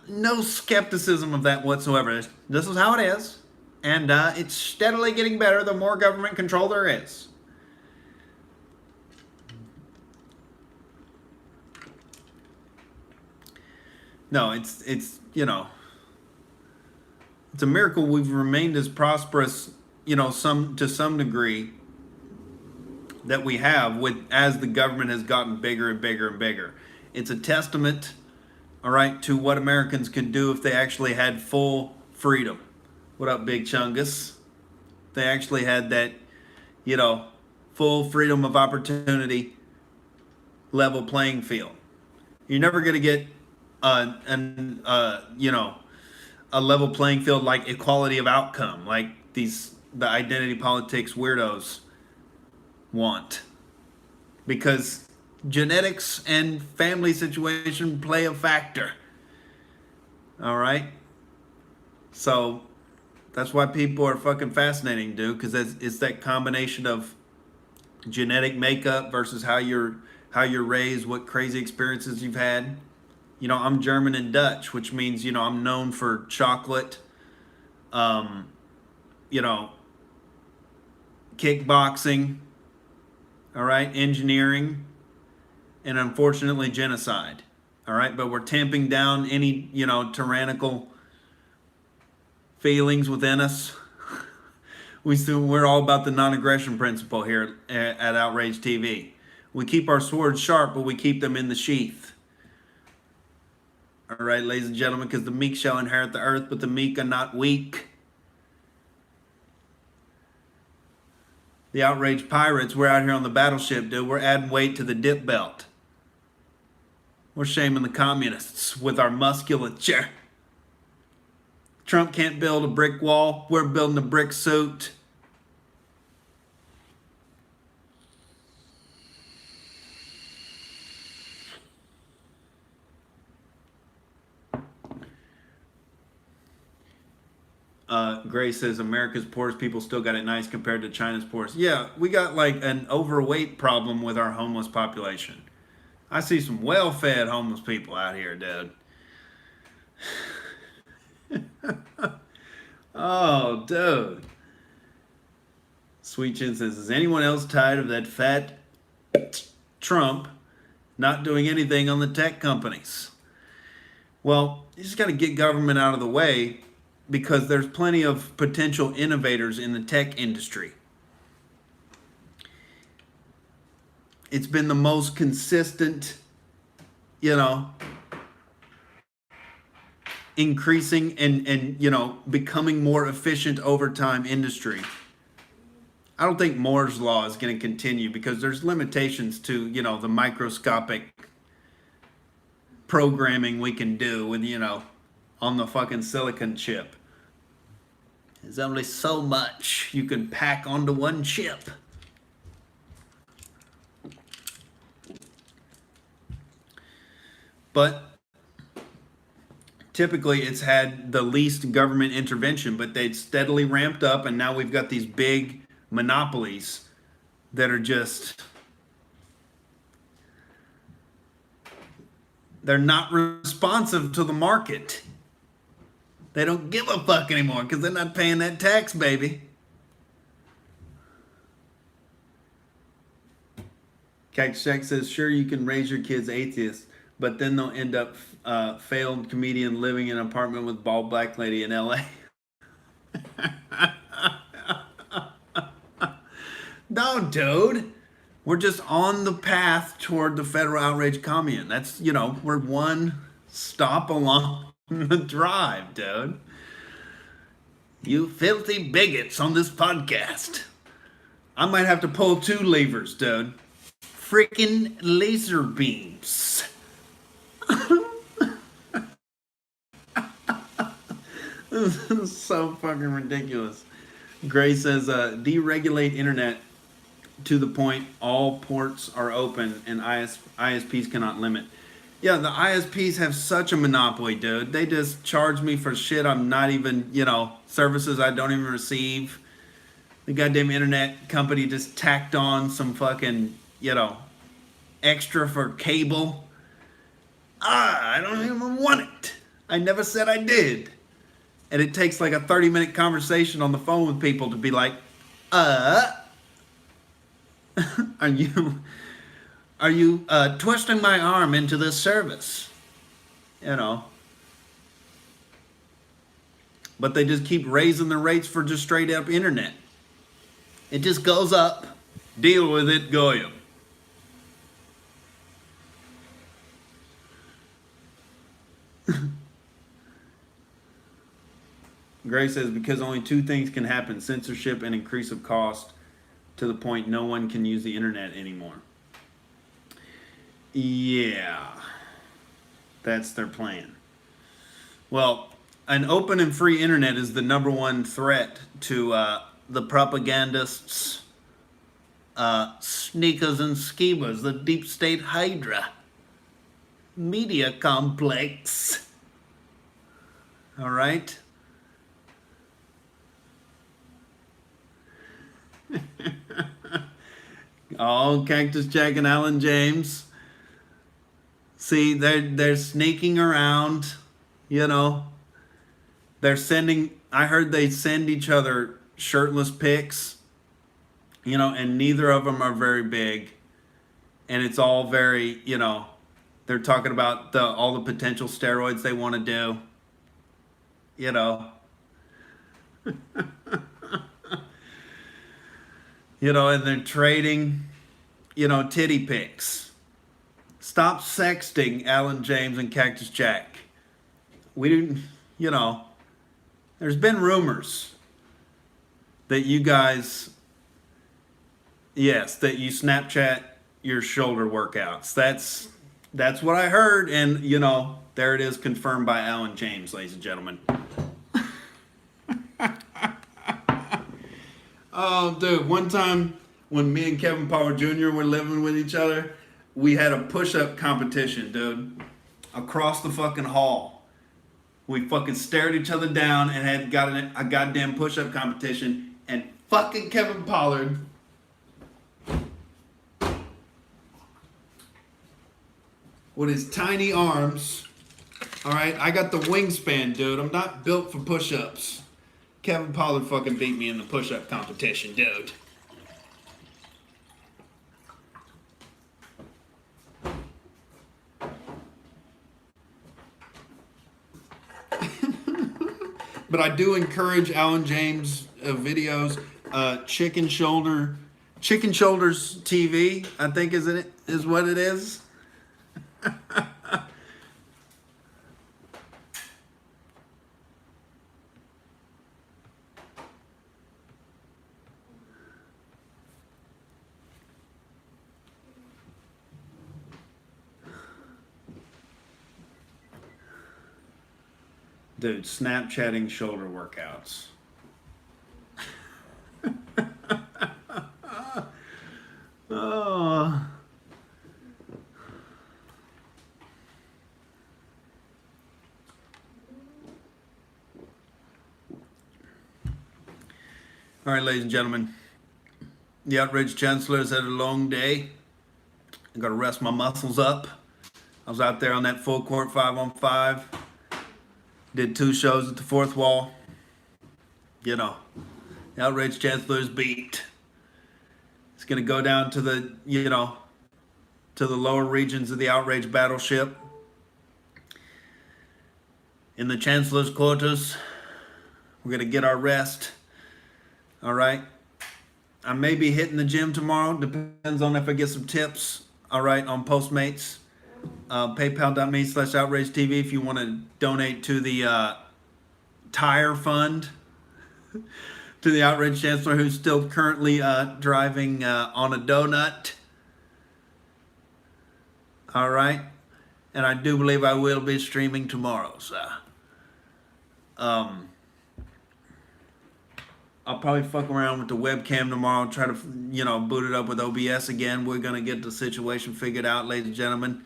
no skepticism of that whatsoever. This is how it is, and it's steadily getting better the more government control there is. No, it's it's a miracle we've remained as prosperous, to some degree that we have as the government has gotten bigger and bigger and bigger. It's a testament, all right, to what Americans could do if they actually had full freedom. What up, Big Chungus? They actually had that, full freedom of opportunity, level playing field. You're never going to get a level playing field like equality of outcome, like the identity politics weirdos want, because genetics and family situation play a factor. All right, so that's why people are fucking fascinating, dude, because it's that combination of genetic makeup versus how you're raised, what crazy experiences you've had. I'm German and Dutch, which means, I'm known for chocolate, kickboxing, all right, engineering, and unfortunately genocide, all right? But we're tamping down any, tyrannical feelings within us. We're all about the non-aggression principle here at Outrage TV. We keep our swords sharp, but we keep them in the sheath. All right, ladies and gentlemen, because the meek shall inherit the earth, but the meek are not weak. The outraged pirates, we're out here on the battleship, dude. We're adding weight to the dip belt. We're shaming the communists with our musculature. Trump can't build a brick wall. We're building a brick suit. Gray says America's poorest people still got it nice compared to China's poorest. Yeah, we got an overweight problem with our homeless population. I see some well-fed homeless people out here, dude. Oh, dude. Sweet Chin says, is anyone else tired of that fat Trump not doing anything on the tech companies? Well, you just got to get government out of the way, because there's plenty of potential innovators in the tech industry. It's been the most consistent, increasing and becoming more efficient over time industry. I don't think Moore's law is going to continue because there's limitations to, the microscopic programming we can do with, on the fucking silicon chip. There's only so much you can pack onto one chip. But typically it's had the least government intervention, but they'd steadily ramped up, and now we've got these big monopolies that are just, they're not responsive to the market. They don't give a fuck anymore because they're not paying that tax, baby. Cactus Jack says, sure, you can raise your kids atheists, but then they'll end up failed comedian living in an apartment with bald black lady in LA. No, dude. We're just on the path toward the federal outrage commune. That's, we're one stop along the drive, dude. You filthy bigots on this podcast. I might have to pull 2 levers, dude. Freaking laser beams. This is so fucking ridiculous. Gray says, deregulate internet to the point all ports are open and ISPs cannot limit. Yeah, the ISPs have such a monopoly, dude. They just charge me for shit I'm not even, services I don't even receive. The goddamn internet company just tacked on some fucking, extra for cable. I don't even want it. I never said I did. And it takes like a 30-minute conversation on the phone with people to be like, are you twisting my arm into this service? But they just keep raising the rates for just straight up internet. It just goes up. Deal with it, Goyim. Gray says, because only 2 things can happen, censorship and increase of cost to the point no one can use the internet anymore. Yeah, that's their plan. Well, an open and free internet is the #1 threat to the propagandists, sneakers and schemers, the deep state hydra, media complex. All right? Oh, Cactus Jack and Alan James. See, they're sneaking around, They're sending, I heard they send each other shirtless pics, and neither of them are very big. And it's all very, they're talking about all the potential steroids they want to do, and they're trading, titty pics. Stop sexting, Alan James and Cactus Jack. We didn't, there's been rumors that you guys, that you Snapchat your shoulder workouts. That's what I heard, and there it is, confirmed by Alan James, ladies and gentlemen. Oh, dude, one time when me and Kevin Power Jr. were living with each other, we had a push-up competition, dude, across the fucking hall. We fucking stared each other down and had got a goddamn push-up competition, and fucking Kevin Pollard with his tiny arms. All right, I got the wingspan, dude. I'm not built for push-ups. Kevin Pollard fucking beat me in the push-up competition, dude. But I do encourage Alan James videos. Chicken Shoulders TV, I think is what it is. Dude, Snapchatting shoulder workouts. All right, ladies and gentlemen, the Outrage Chancellor has had a long day. I got to rest my muscles up. I was out there on that full court 5-on-5. Did 2 shows at the fourth wall. You know, the Outrage Chancellor is beat. It's going to go down to the, to the lower regions of the Outrage battleship. In the Chancellor's quarters, we're going to get our rest. All right. I may be hitting the gym tomorrow. Depends on if I get some tips. All right, on Postmates. PayPal.me/Outrage TV if you want to donate to the tire fund to the Outrage Chancellor, who's still currently driving on a donut. All right. And I do believe I will be streaming tomorrow. So I'll probably fuck around with the webcam tomorrow, try to, boot it up with OBS again. We're going to get the situation figured out, ladies and gentlemen.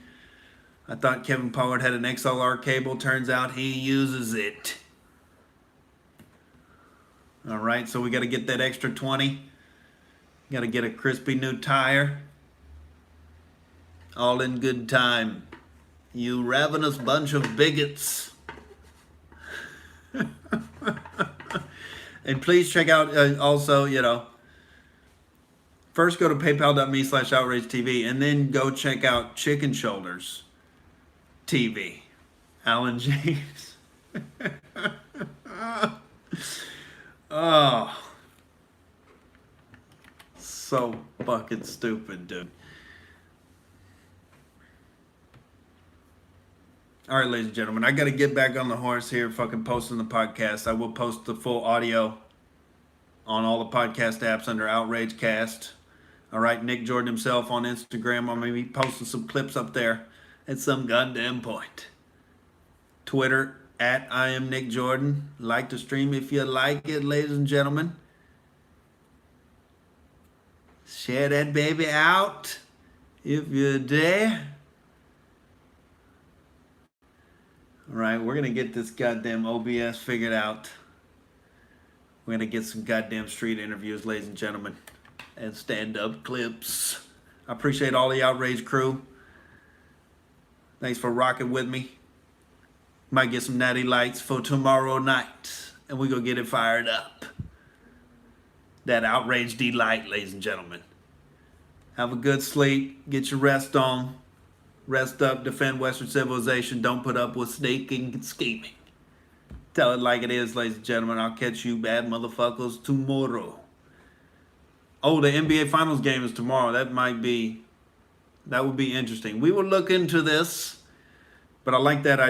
I thought Kevin Pollard had an XLR cable. Turns out he uses it. All right, so we got to get that extra 20. Got to get a crispy new tire. All in good time. You ravenous bunch of bigots. And please check out also, first go to paypal.me/Outrage TV and then go check out Chicken Shoulders TV. Alan James. Oh. So fucking stupid, dude. All right, ladies and gentlemen, I got to get back on the horse here, fucking posting the podcast. I will post the full audio on all the podcast apps under Outrage Cast. All right, Nick Jordan himself on Instagram. I'm going to be posting some clips up there at some goddamn point. Twitter, @I am Nick Jordan. Like the stream if you like it, ladies and gentlemen. Share that baby out if you dare. All right, we're going to get this goddamn OBS figured out. We're going to get some goddamn street interviews, ladies and gentlemen, and stand-up clips. I appreciate all the Outrage crew. Thanks for rocking with me. Might get some natty lights for tomorrow night, and we're going to get it fired up. That Outrage delight, ladies and gentlemen. Have a good sleep. Get your rest on. Rest up, defend Western civilization. Don't put up with sneaking and scheming. Tell it like it is, ladies and gentlemen. I'll catch you bad motherfuckers tomorrow. Oh, the NBA Finals game is tomorrow. That would be interesting. We will look into this, but I like that idea.